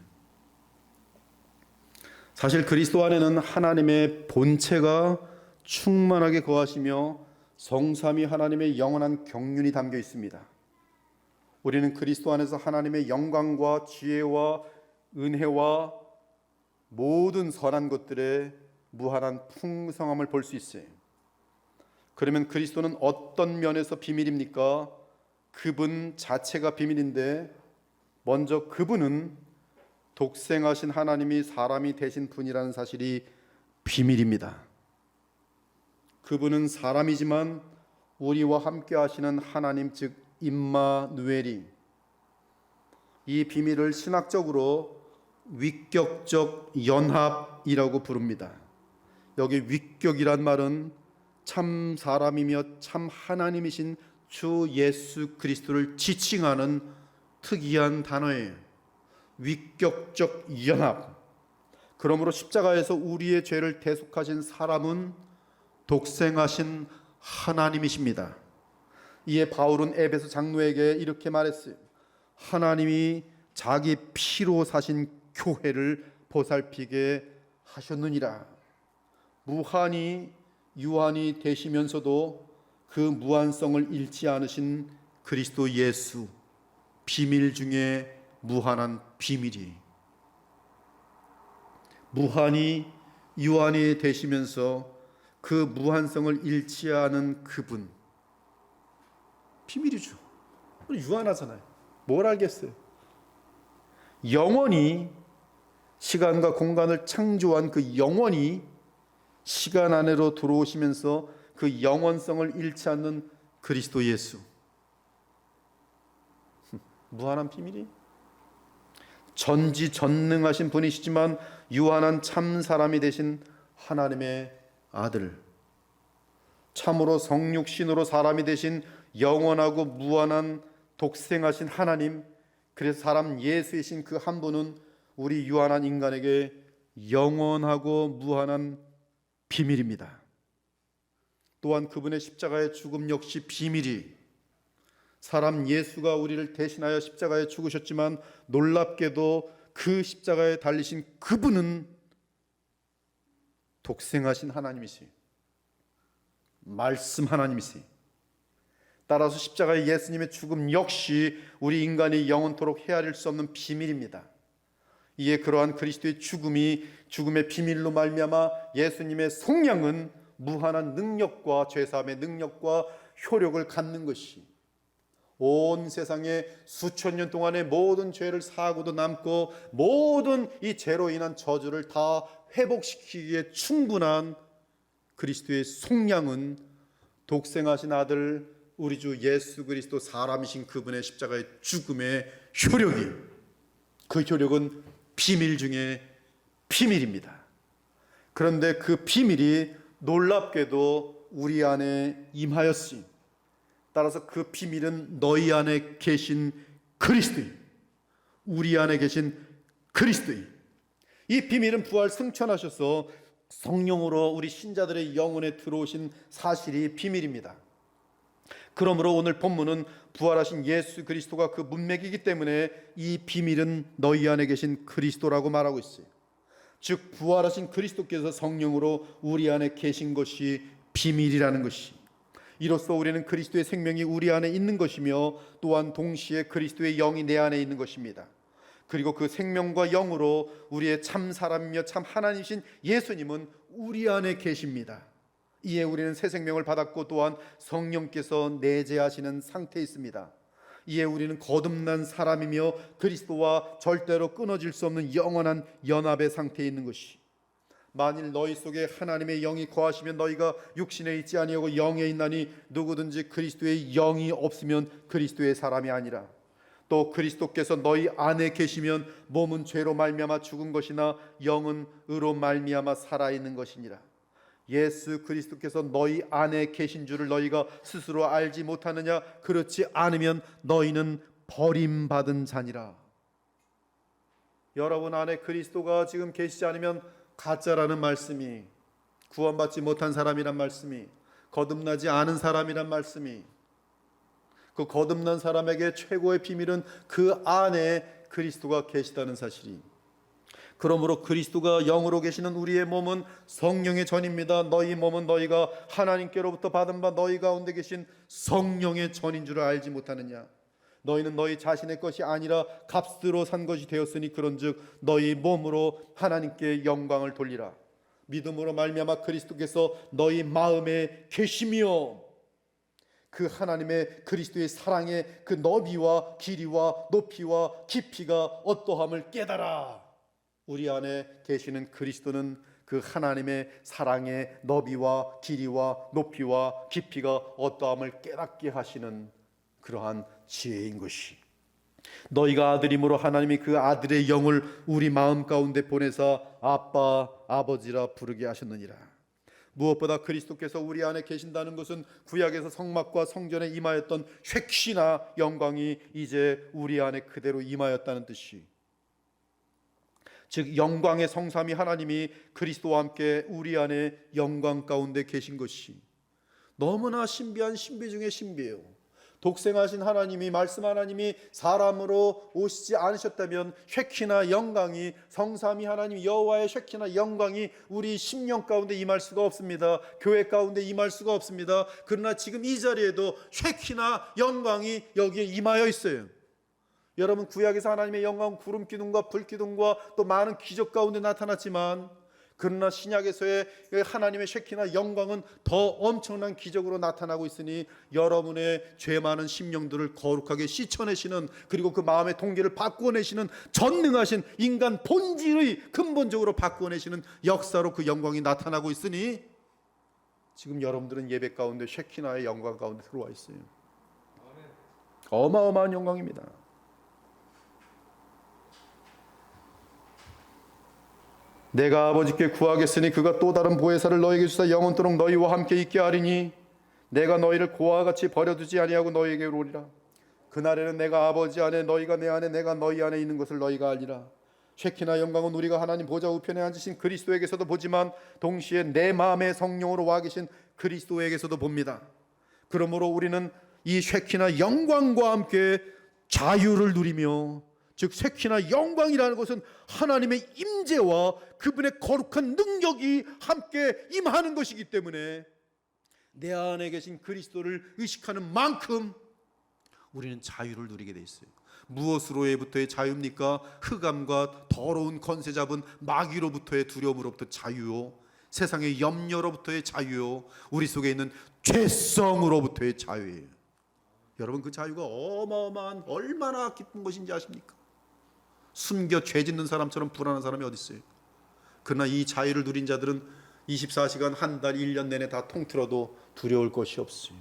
사실 그리스도 안에는 하나님의 본체가 충만하게 거하시며 성삼위 하나님의 영원한 경륜이 담겨 있습니다. 우리는 그리스도 안에서 하나님의 영광과 지혜와 은혜와 모든 선한 것들의 무한한 풍성함을 볼 수 있어요. 그러면 그리스도는 어떤 면에서 비밀입니까? 그분 자체가 비밀인데 먼저 그분은 독생하신 하나님이 사람이 되신 분이라는 사실이 비밀입니다. 그분은 사람이지만 우리와 함께 하시는 하나님 즉 임마누엘이. 이 비밀을 신학적으로 위격적 연합이라고 부릅니다. 여기 위격이란 말은 참 사람이며 참 하나님이신 주 예수 그리스도를 지칭하는 특이한 단어예요. 위격적 연합. 그러므로 십자가에서 우리의 죄를 대속하신 사람은 독생하신 하나님이십니다. 이에 바울은 에베소 장로에게 이렇게 말했어요. 하나님이 자기 피로 사신 교회를 보살피게 하셨느니라. 무한히 유한이 되시면서도 그 무한성을 잃지 않으신 그리스도 예수, 비밀 중에 무한한 비밀이. 무한히 유한이 되시면서 그 무한성을 잃지 않은 그분, 비밀이죠. 유한하잖아요. 뭘 알겠어요? 영원히 시간과 공간을 창조한 그 영원히 시간 안으로 들어오시면서 그 영원성을 잃지 않는 그리스도 예수. 무한한 비밀이. 전지전능하신 분이시지만 유한한 참 사람이 되신 하나님의 아들, 참으로 성육신으로 사람이 되신 영원하고 무한한 독생하신 하나님, 그래서 사람 예수이신 그 한 분은 우리 유한한 인간에게 영원하고 무한한 비밀입니다. 또한 그분의 십자가의 죽음 역시 비밀이. 사람 예수가 우리를 대신하여 십자가에 죽으셨지만 놀랍게도 그 십자가에 달리신 그분은 독생하신 하나님이시, 말씀 하나님이시. 따라서 십자가의 예수님의 죽음 역시 우리 인간이 영원토록 헤아릴 수 없는 비밀입니다. 이에 그러한 그리스도의 죽음의 비밀로 말미암아 예수님의 속량은 무한한 능력과 죄사함의 능력과 효력을 갖는 것이, 온 세상에 수천 년 동안의 모든 죄를 사고도 남고 모든 이 죄로 인한 저주를 다 회복시키기에 충분한 그리스도의 속량은 독생하신 아들 우리 주 예수 그리스도 사람이신 그분의 십자가의 죽음의 효력이, 그 효력은 비밀 중에 비밀입니다. 그런데 그 비밀이 놀랍게도 우리 안에 임하였으니, 따라서 그 비밀은 너희 안에 계신 그리스도인, 우리 안에 계신 그리스도인. 이 비밀은 부활 승천하셔서 성령으로 우리 신자들의 영혼에 들어오신 사실이 비밀입니다. 그러므로 오늘 본문은 부활하신 예수 그리스도가 그 문맥이기 때문에 이 비밀은 너희 안에 계신 그리스도라고 말하고 있어요. 즉 부활하신 그리스도께서 성령으로 우리 안에 계신 것이 비밀이라는 것이, 이로써 우리는 그리스도의 생명이 우리 안에 있는 것이며 또한 동시에 그리스도의 영이 내 안에 있는 것입니다. 그리고 그 생명과 영으로 우리의 참 사람이며 참 하나님이신 예수님은 우리 안에 계십니다. 이에 우리는 새 생명을 받았고 또한 성령께서 내재하시는 상태에 있습니다. 이에 우리는 거듭난 사람이며 그리스도와 절대로 끊어질 수 없는 영원한 연합의 상태에 있는 것이, 만일 너희 속에 하나님의 영이 거하시면 너희가 육신에 있지 아니하고 영에 있나니 누구든지 그리스도의 영이 없으면 그리스도의 사람이 아니라, 또 그리스도께서 너희 안에 계시면 몸은 죄로 말미암아 죽은 것이나 영은 의로 말미암아 살아있는 것이니라. 예수 그리스도께서 너희 안에 계신 줄을 너희가 스스로 알지 못하느냐? 그렇지 않으면 너희는 버림받은 자니라. 여러분 안에 그리스도가 지금 계시지 않으면 가짜라는 말씀이, 구원받지 못한 사람이란 말씀이, 거듭나지 않은 사람이란 말씀이, 그 거듭난 사람에게 최고의 비밀은 그 안에 그리스도가 계시다는 사실이. 그러므로 그리스도가 영으로 계시는 우리의 몸은 성령의 전입니다. 너희 몸은 너희가 하나님께로부터 받은 바 너희 가운데 계신 성령의 전인 줄을 알지 못하느냐? 너희는 너희 자신의 것이 아니라 값으로 산 것이 되었으니 그런즉 너희 몸으로 하나님께 영광을 돌리라. 믿음으로 말미암아 그리스도께서 너희 마음에 계시며 그 하나님의 그리스도의 사랑의 그 너비와 길이와 높이와 깊이가 어떠함을 깨달아. 우리 안에 계시는 그리스도는 그 하나님의 사랑의 너비와 길이와 높이와 깊이가 어떠함을 깨닫게 하시는 그러한 지혜인 것이, 너희가 아들이므로 하나님이 그 아들의 영을 우리 마음 가운데 보내사 아빠 아버지라 부르게 하셨느니라. 무엇보다 그리스도께서 우리 안에 계신다는 것은 구약에서 성막과 성전에 임하였던 획시나 영광이 이제 우리 안에 그대로 임하였다는 뜻이, 즉 영광의 성삼위 하나님이 그리스도와 함께 우리 안에 영광 가운데 계신 것이 너무나 신비한 신비 중의 신비예요. 독생하신 하나님이, 말씀 하나님이 사람으로 오시지 않으셨다면 쉐키나 영광이, 성삼위 하나님 여호와의 쉐키나 영광이 우리 심령 가운데 임할 수가 없습니다. 교회 가운데 임할 수가 없습니다. 그러나 지금 이 자리에도 쉐키나 영광이 여기에 임하여 있어요. 여러분, 구약에서 하나님의 영광 구름 기둥과 불 기둥과 또 많은 기적 가운데 나타났지만, 그러나 신약에서의 하나님의 쉐키나 영광은 더 엄청난 기적으로 나타나고 있으니 여러분의 죄 많은 심령들을 거룩하게 씻어내시는, 그리고 그 마음의 동기를 바꾸어내시는 전능하신 인간 본질의 근본적으로 바꾸어내시는 역사로 그 영광이 나타나고 있으니 지금 여러분들은 예배 가운데 쉐키나의 영광 가운데 들어와 있어요. 어마어마한 영광입니다. 내가 아버지께 구하겠으니 그가 또 다른 보혜사를 너희에게 주사 영원토록 너희와 함께 있게 하리니 내가 너희를 고아와 같이 버려두지 아니하고 너희에게 오리라. 그날에는 내가 아버지 안에 너희가 내 안에 내가 너희 안에 있는 것을 너희가 알리라. 쉐키나 영광은 우리가 하나님 보좌 우편에 앉으신 그리스도에게서도 보지만 동시에 내 마음의 성령으로 와 계신 그리스도에게서도 봅니다. 그러므로 우리는 이 쉐키나 영광과 함께 자유를 누리며, 즉 쉐키나 영광이라는 것은 하나님의 임재와 그분의 거룩한 능력이 함께 임하는 것이기 때문에 내 안에 계신 그리스도를 의식하는 만큼 우리는 자유를 누리게 돼 있어요. 무엇으로부터의 자유입니까? 흑암과 더러운 권세 잡은 마귀로부터의 두려움으로부터 자유요, 세상의 염려로부터의 자유요, 우리 속에 있는 죄성으로부터의 자유예요. 여러분, 그 자유가 어마어마한, 얼마나 기쁜 것인지 아십니까? 숨겨 죄 짓는 사람처럼 불안한 사람이 어디 있어요? 그러나 이 자유를 누린 자들은 24시간, 한 달, 1년 내내 다 통틀어도 두려울 것이 없어요.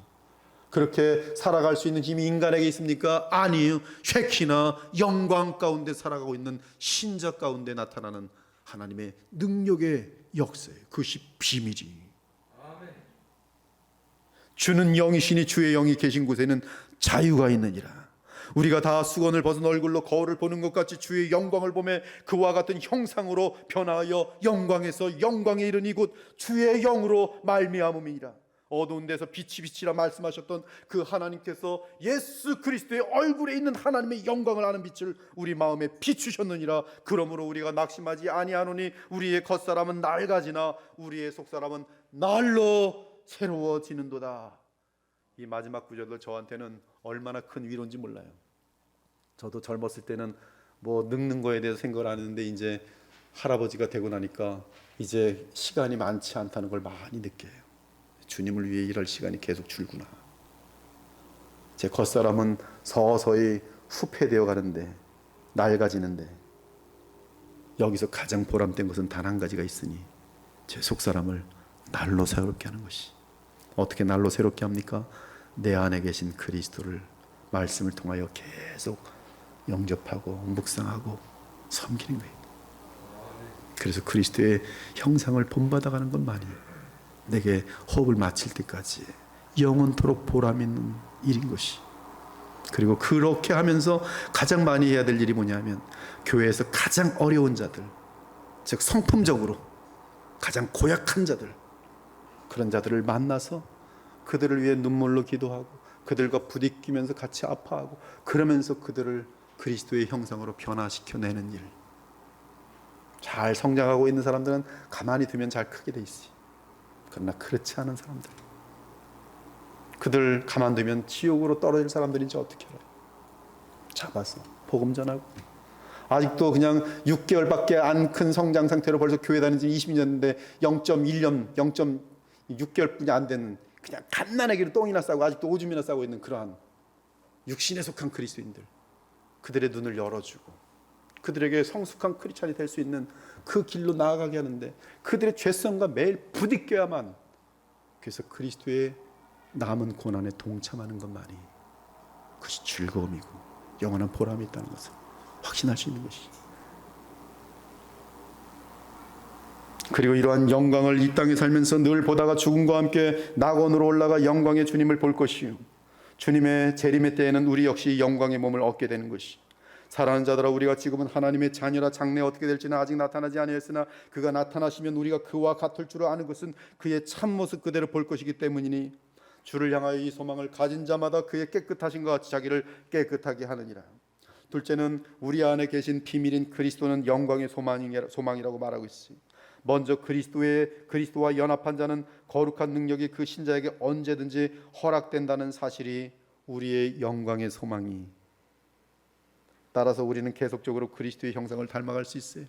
그렇게 살아갈 수 있는 힘이 인간에게 있습니까? 아니에요. 쉐키나 영광 가운데 살아가고 있는 신자 가운데 나타나는 하나님의 능력의 역사예요. 그것이 비밀이. 주는 영이시니 주의 영이 계신 곳에는 자유가 있느니라. 우리가 다 수건을 벗은 얼굴로 거울을 보는 것 같이 주의 영광을 보며 그와 같은 형상으로 변화하여 영광에서 영광에 이르니 곧 주의 영으로 말미암음이니라. 어두운 데서 빛이 빛이라 말씀하셨던 그 하나님께서 예수 그리스도의 얼굴에 있는 하나님의 영광을 아는 빛을 우리 마음에 비추셨느니라. 그러므로 우리가 낙심하지 아니하노니 우리의 겉사람은 낡아지나 우리의 속사람은 날로 새로워지는도다. 이 마지막 구절도 저한테는 얼마나 큰 위로인지 몰라요. 저도 젊었을 때는 뭐 늙는 거에 대해서 생각을 안 했는데 이제 할아버지가 되고 나니까 이제 시간이 많지 않다는 걸 많이 느껴요. 주님을 위해 일할 시간이 계속 줄구나. 제 겉사람은 서서히 후패되어 가는데, 낡아지는데, 여기서 가장 보람된 것은 단 한 가지가 있으니 제 속사람을 날로 새롭게 하는 것이. 어떻게 날로 새롭게 합니까? 내 안에 계신 그리스도를 말씀을 통하여 계속 영접하고 묵상하고 섬기는 거예요. 그래서 그리스도의 형상을 본받아가는 것만이 내게 호흡을 마칠 때까지 영원토록 보람 있는 일인 것이. 그리고 그렇게 하면서 가장 많이 해야 될 일이 뭐냐면, 교회에서 가장 어려운 자들, 즉 성품적으로 가장 고약한 자들, 그런 자들을 만나서 그들을 위해 눈물로 기도하고 그들과 부딪히면서 같이 아파하고, 그러면서 그들을 그리스도의 형상으로 변화시켜내는 일. 잘 성장하고 있는 사람들은 가만히 두면 잘 크게 돼 있어요. 그러나 그렇지 않은 사람들, 그들 가만두면 지옥으로 떨어질 사람들인지 어떻게 알아요? 잡아서 복음 전하고. 아직도 그냥 6개월밖에 안 큰 성장 상태로 벌써 교회 다닌 지 20년 됐는데 0.1년, 0.6개월뿐이 안 되는, 그냥 갓난아기로 똥이나 싸고 아직도 오줌이나 싸고 있는 그러한 육신에 속한 그리스도인들, 그들의 눈을 열어주고 그들에게 성숙한 크리스찬이 될 수 있는 그 길로 나아가게 하는데, 그들의 죄성과 매일 부딪혀야만, 그래서 그리스도의 남은 고난에 동참하는 것만이 그것이 즐거움이고 영원한 보람이 있다는 것을 확신할 수 있는 것이죠. 그리고 이러한 영광을 이 땅에 살면서 늘 보다가 죽음과 함께 낙원으로 올라가 영광의 주님을 볼 것이요, 주님의 재림의 때에는 우리 역시 영광의 몸을 얻게 되는 것이. 사랑하는 자들아, 우리가 지금은 하나님의 자녀라 장래 어떻게 될지는 아직 나타나지 아니했으나 그가 나타나시면 우리가 그와 같을 줄 아는 것은 그의 참모습 그대로 볼 것이기 때문이니, 주를 향하여 이 소망을 가진 자마다 그의 깨끗하신 것 같이 자기를 깨끗하게 하느니라. 둘째는 우리 안에 계신 비밀인 그리스도는 영광의 소망이라고 말하고 있어요. 먼저 그리스도와 연합한 자는 거룩한 능력이 그 신자에게 언제든지 허락된다는 사실이 우리의 영광의 소망이. 따라서 우리는 계속적으로 그리스도의 형상을 닮아갈 수 있어요.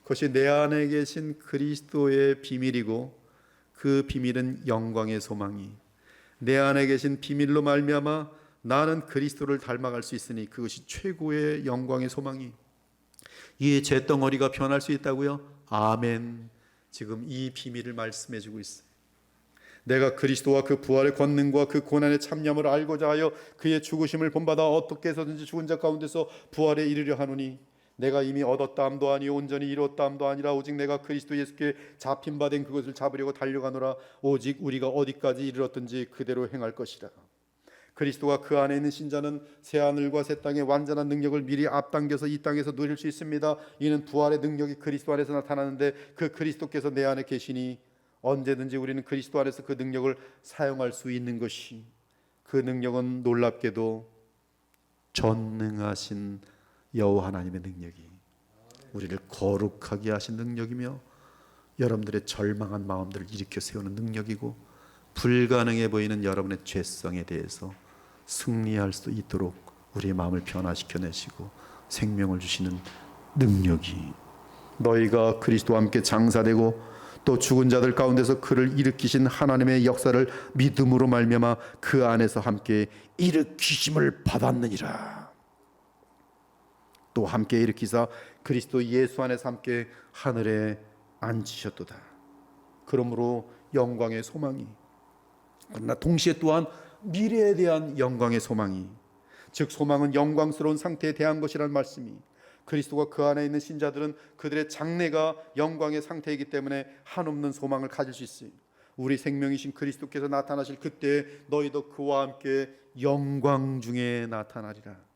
그것이 내 안에 계신 그리스도의 비밀이고, 그 비밀은 영광의 소망이. 내 안에 계신 비밀로 말미암아 나는 그리스도를 닮아갈 수 있으니 그것이 최고의 영광의 소망이. 이 잿덩어리가 변할 수 있다고요? 아멘. 지금 이 비밀을 말씀해 주고 있어요. 내가 그리스도와 그 부활의 권능과 그 고난의 참념을 알고자 하여 그의 죽으심을 본받아 어떻게 해서든지 죽은 자 가운데서 부활에 이르려 하노니, 내가 이미 얻었다함도 아니요 온전히 이뤘다함도 아니라 오직 내가 그리스도 예수께 잡힌 바 된 그것을 잡으려고 달려가노라. 오직 우리가 어디까지 이르렀든지 그대로 행할 것이라. 그리스도가 그 안에 있는 신자는 새 하늘과 새 땅의 완전한 능력을 미리 앞당겨서 이 땅에서 누릴 수 있습니다. 이는 부활의 능력이 그리스도 안에서 나타나는데, 그 그리스도께서 내 안에 계시니 언제든지 우리는 그리스도 안에서 그 능력을 사용할 수 있는 것이, 그 능력은 놀랍게도 전능하신 여호와 하나님의 능력이, 우리를 거룩하게 하신 능력이며 여러분들의 절망한 마음들을 일으켜 세우는 능력이고, 불가능해 보이는 여러분의 죄성에 대해서 승리할 수 있도록 우리의 마음을 변화시켜내시고 생명을 주시는 능력이, 너희가 그리스도와 함께 장사되고 또 죽은 자들 가운데서 그를 일으키신 하나님의 역사를 믿음으로 말미암아 그 안에서 함께 일으키심을 받았느니라. 또 함께 일으키사 그리스도 예수 안에서 함께 하늘에 앉히셨도다. 그러므로 영광의 소망이, 그러나 동시에 또한 미래에 대한 영광의 소망이, 즉 소망은 영광스러운 상태에 대한 것이라는 말씀이, 그리스도가 그 안에 있는 신자들은 그들의 장래가 영광의 상태이기 때문에 한없는 소망을 가질 수 있어요. 우리 생명이신 그리스도께서 나타나실 그때 너희도 그와 함께 영광 중에 나타나리라.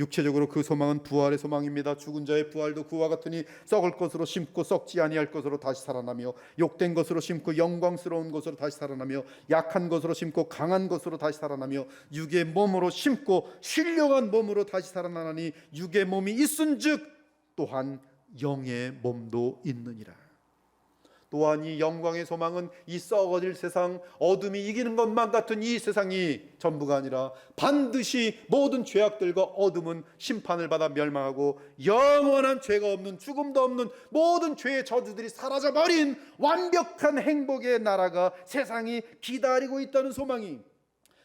육체적으로 그 소망은 부활의 소망입니다. 죽은 자의 부활도 그와 같으니 썩을 것으로 심고 썩지 아니할 것으로 다시 살아나며, 욕된 것으로 심고 영광스러운 것으로 다시 살아나며, 약한 것으로 심고 강한 것으로 다시 살아나며, 육의 몸으로 심고 신령한 몸으로 다시 살아나니 육의 몸이 있은즉 또한 영의 몸도 있느니라. 또한 이 영광의 소망은 이 썩어질 세상, 어둠이 이기는 것만 같은 이 세상이 전부가 아니라 반드시 모든 죄악들과 어둠은 심판을 받아 멸망하고 영원한 죄가 없는, 죽음도 없는 모든 죄의 저주들이 사라져버린 완벽한 행복의 나라가 세상이 기다리고 있다는 소망이,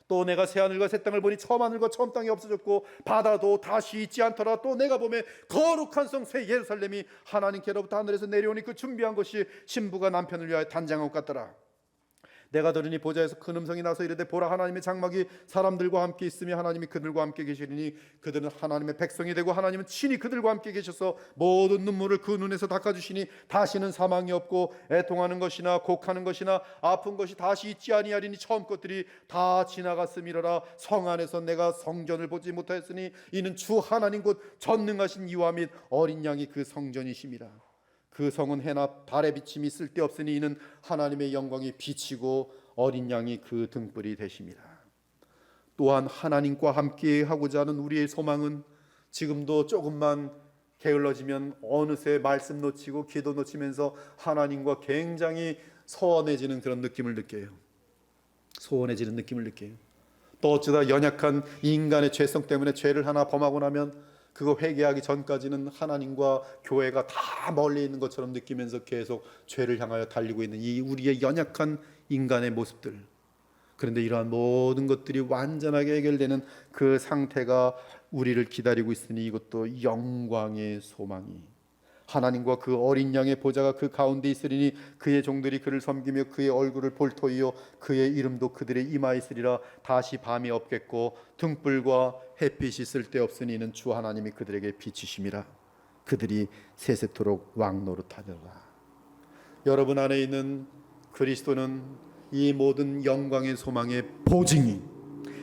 또 내가 새하늘과 새 땅을 보니 처음 하늘과 처음 땅이 없어졌고 바다도 다시 있지 않더라. 또 내가 보매 거룩한 성 새 예루살렘이 하나님께로부터 하늘에서 내려오니 그 준비한 것이 신부가 남편을 위하여 단장한 것 같더라. 내가 들으니 보좌에서 큰 음성이 나서 이르되, 보라, 하나님의 장막이 사람들과 함께 있으며 하나님이 그들과 함께 계시리니 그들은 하나님의 백성이 되고 하나님은 친히 그들과 함께 계셔서 모든 눈물을 그 눈에서 닦아주시니 다시는 사망이 없고 애통하는 것이나 곡하는 것이나 아픈 것이 다시 있지 아니하리니 처음 것들이 다 지나갔음이로라. 성 안에서 내가 성전을 보지 못하였으니 이는 주 하나님 곧 전능하신 이와 및 어린 양이 그 성전이심이라. 그 성은 해나 달의 비침이 쓸데없으니 이는 하나님의 영광이 비치고 어린 양이 그 등불이 되심이라. 또한 하나님과 함께 하고자 하는 우리의 소망은 지금도 조금만 게을러지면 어느새 말씀 놓치고 기도 놓치면서 하나님과 굉장히 소원해지는 그런 느낌을 느껴요. 소원해지는 느낌을 느껴요. 또 어쩌다 연약한 인간의 죄성 때문에 죄를 하나 범하고 나면 그거 회개하기 전까지는 하나님과 교회가 다 멀리 있는 것처럼 느끼면서 계속 죄를 향하여 달리고 있는 이 우리의 연약한 인간의 모습들. 그런데 이러한 모든 것들이 완전하게 해결되는 그 상태가 우리를 기다리고 있으니 이것도 영광의 소망이, 하나님과 그 어린 양의 보좌가 그 가운데 있으리니 그의 종들이 그를 섬기며 그의 얼굴을 볼 터이요 그의 이름도 그들의 이마에 있으리라. 다시 밤이 없겠고 등불과 햇빛이 쓸데없으니 이는 주 하나님이 그들에게 비치심이라. 그들이 세세토록 왕노릇하리라. 여러분 안에 있는 그리스도는 이 모든 영광의 소망의 보증이,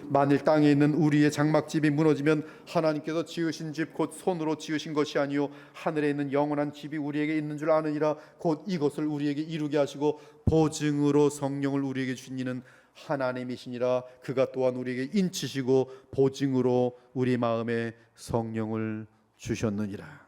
만일 땅에 있는 우리의 장막집이 무너지면 하나님께서 지으신 집 곧 손으로 지으신 것이 아니요 하늘에 있는 영원한 집이 우리에게 있는 줄 아느니라. 곧 이것을 우리에게 이루게 하시고 보증으로 성령을 우리에게 주신 이는 하나님이시니라. 그가 또한 우리에게 인치시고 보증으로 우리 마음에 성령을 주셨느니라.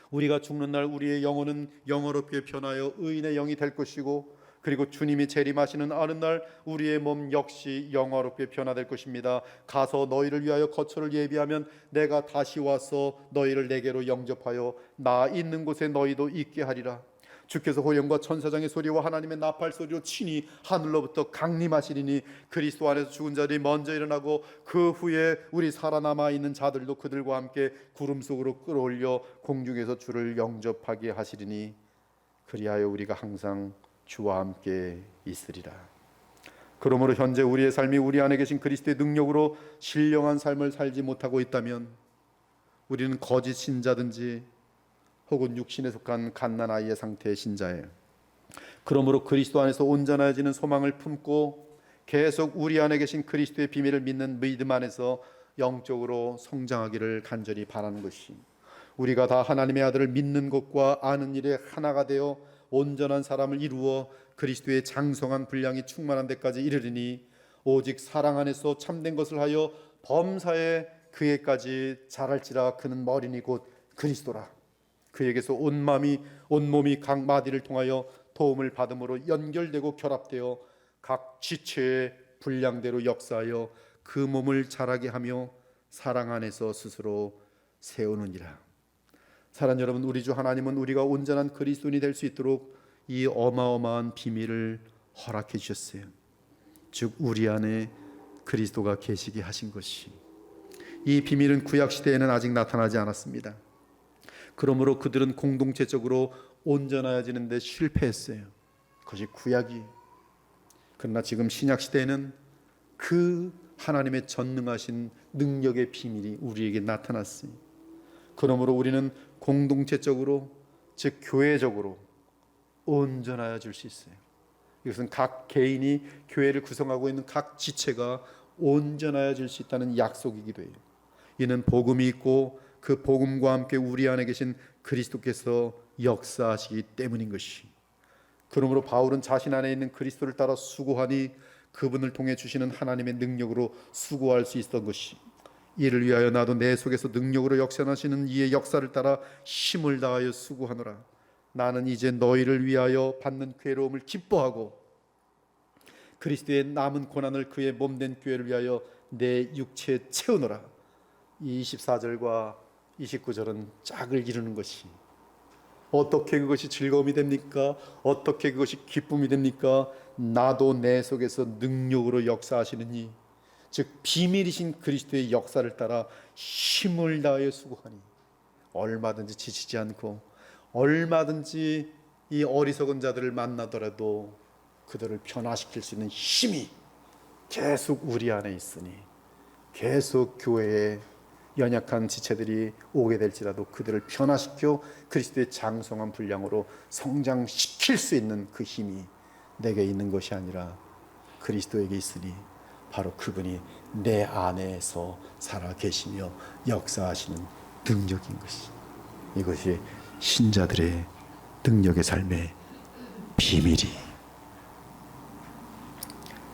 우리가 죽는 날 우리의 영혼은 영어롭게 변하여 의인의 영이 될 것이고, 그리고 주님이 재림하시는 아는 날 우리의 몸 역시 영화롭게 변화될 것입니다. 가서 너희를 위하여 거처를 예비하면 내가 다시 와서 너희를 내게로 영접하여 나 있는 곳에 너희도 있게 하리라. 주께서 호령과 천사장의 소리와 하나님의 나팔 소리로 친히 하늘로부터 강림하시리니 그리스도 안에서 죽은 자들이 먼저 일어나고 그 후에 우리 살아남아 있는 자들도 그들과 함께 구름 속으로 끌어올려 공중에서 주를 영접하게 하시리니 그리하여 우리가 항상 주와 함께 있으리라. 그러므로 현재 우리의 삶이 우리 안에 계신 그리스도의 능력으로 신령한 삶을 살지 못하고 있다면 우리는 거짓 신자든지 혹은 육신에 속한 갓난아이의 상태의 신자예요. 그러므로 그리스도 안에서 온전해지는 소망을 품고 계속 우리 안에 계신 그리스도의 비밀을 믿는 믿음 안에서 영적으로 성장하기를 간절히 바라는 것이, 우리가 다 하나님의 아들을 믿는 것과 아는 일에 하나가 되어 온전한 사람을 이루어 그리스도의 장성한 분량이 충만한 데까지 이르리니 오직 사랑 안에서 참된 것을 하여 범사에 그에까지 자랄지라. 그는 머리니 곧 그리스도라. 그에게서 온 몸이 각 마디를 통하여 도움을 받음으로 연결되고 결합되어 각 지체의 분량대로 역사하여 그 몸을 자라게 하며 사랑 안에서 스스로 세우느니라. 사랑하는 여러분, 우리 주 하나님은 우리가 온전한 그리스도인이 될 수 있도록 이 어마어마한 비밀을 허락해 주셨어요. 즉 우리 안에 그리스도가 계시게 하신 것이, 이 비밀은 구약 시대에는 아직 나타나지 않았습니다. 그러므로 그들은 공동체적으로 온전해지는데 실패했어요. 그것이 구약이. 그러나 지금 신약 시대에는 그 하나님의 전능하신 능력의 비밀이 우리에게 나타났어요. 그러므로 우리는 공동체적으로, 즉 교회적으로 온전하여 줄 수 있어요. 이것은 각 개인이 교회를 구성하고 있는 각 지체가 온전하여 질 수 있다는 약속이기도 해요. 이는 복음이 있고 그 복음과 함께 우리 안에 계신 그리스도께서 역사하시기 때문인 것이. 그러므로 바울은 자신 안에 있는 그리스도를 따라 수고하니 그분을 통해 주시는 하나님의 능력으로 수고할 수 있었던 것이, 이를 위하여 나도 내 속에서 능력으로 역사하시는 이의 역사를 따라 힘을 다하여 수고하노라. 나는 이제 너희를 위하여 받는 괴로움을 기뻐하고 그리스도의 남은 고난을 그의 몸된 교회를 위하여 내 육체에 채우노라. 이 24절과 29절은 짝을 이루는 것이, 어떻게 그것이 즐거움이 됩니까? 어떻게 그것이 기쁨이 됩니까? 나도 내 속에서 능력으로 역사하시느니, 즉 비밀이신 그리스도의 역사를 따라 힘을 다하여 수고하니, 얼마든지 지치지 않고 얼마든지 이 어리석은 자들을 만나더라도 그들을 변화시킬 수 있는 힘이 계속 우리 안에 있으니, 계속 교회에 연약한 지체들이 오게 될지라도 그들을 변화시켜 그리스도의 장성한 분량으로 성장시킬 수 있는 그 힘이 내게 있는 것이 아니라 그리스도에게 있으니, 바로 그분이 내 안에서 살아 계시며 역사하시는 능력인 것이, 이것이 신자들의 능력의 삶의 비밀이.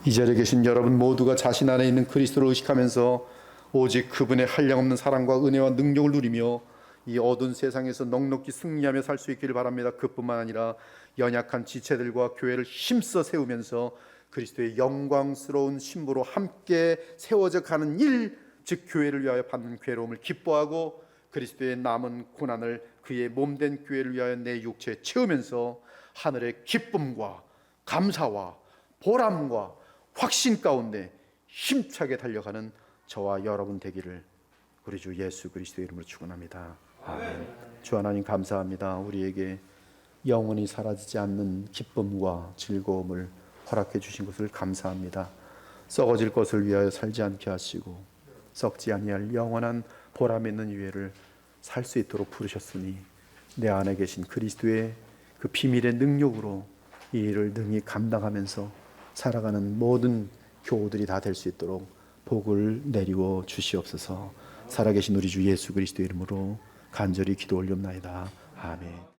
이 자리에 계신 여러분 모두가 자신 안에 있는 그리스도를 의식하면서 오직 그분의 한량없는 사랑과 은혜와 능력을 누리며 이 어두운 세상에서 넉넉히 승리하며 살 수 있기를 바랍니다. 그뿐만 아니라 연약한 지체들과 교회를 힘써 세우면서 그리스도의 영광스러운 신부로 함께 세워져 가는 일, 즉 교회를 위하여 받는 괴로움을 기뻐하고 그리스도의 남은 고난을 그의 몸된 교회를 위하여 내 육체에 채우면서 하늘의 기쁨과 감사와 보람과 확신 가운데 힘차게 달려가는 저와 여러분 되기를 우리 주 예수 그리스도의 이름으로 축원합니다. 아멘. 주 하나님 감사합니다. 우리에게 영원히 사라지지 않는 기쁨과 즐거움을 허락해 주신 것을 감사합니다. 썩어질 것을 위하여 살지 않게 하시고 썩지 아니할 영원한 보람 있는 유해를 살 수 있도록 부르셨으니, 내 안에 계신 그리스도의 그 비밀의 능력으로 이 일을 능히 감당하면서 살아가는 모든 교우들이 다 될 수 있도록 복을 내리워 주시옵소서. 살아계신 우리 주 예수 그리스도의 이름으로 간절히 기도 올리옵나이다. 아멘.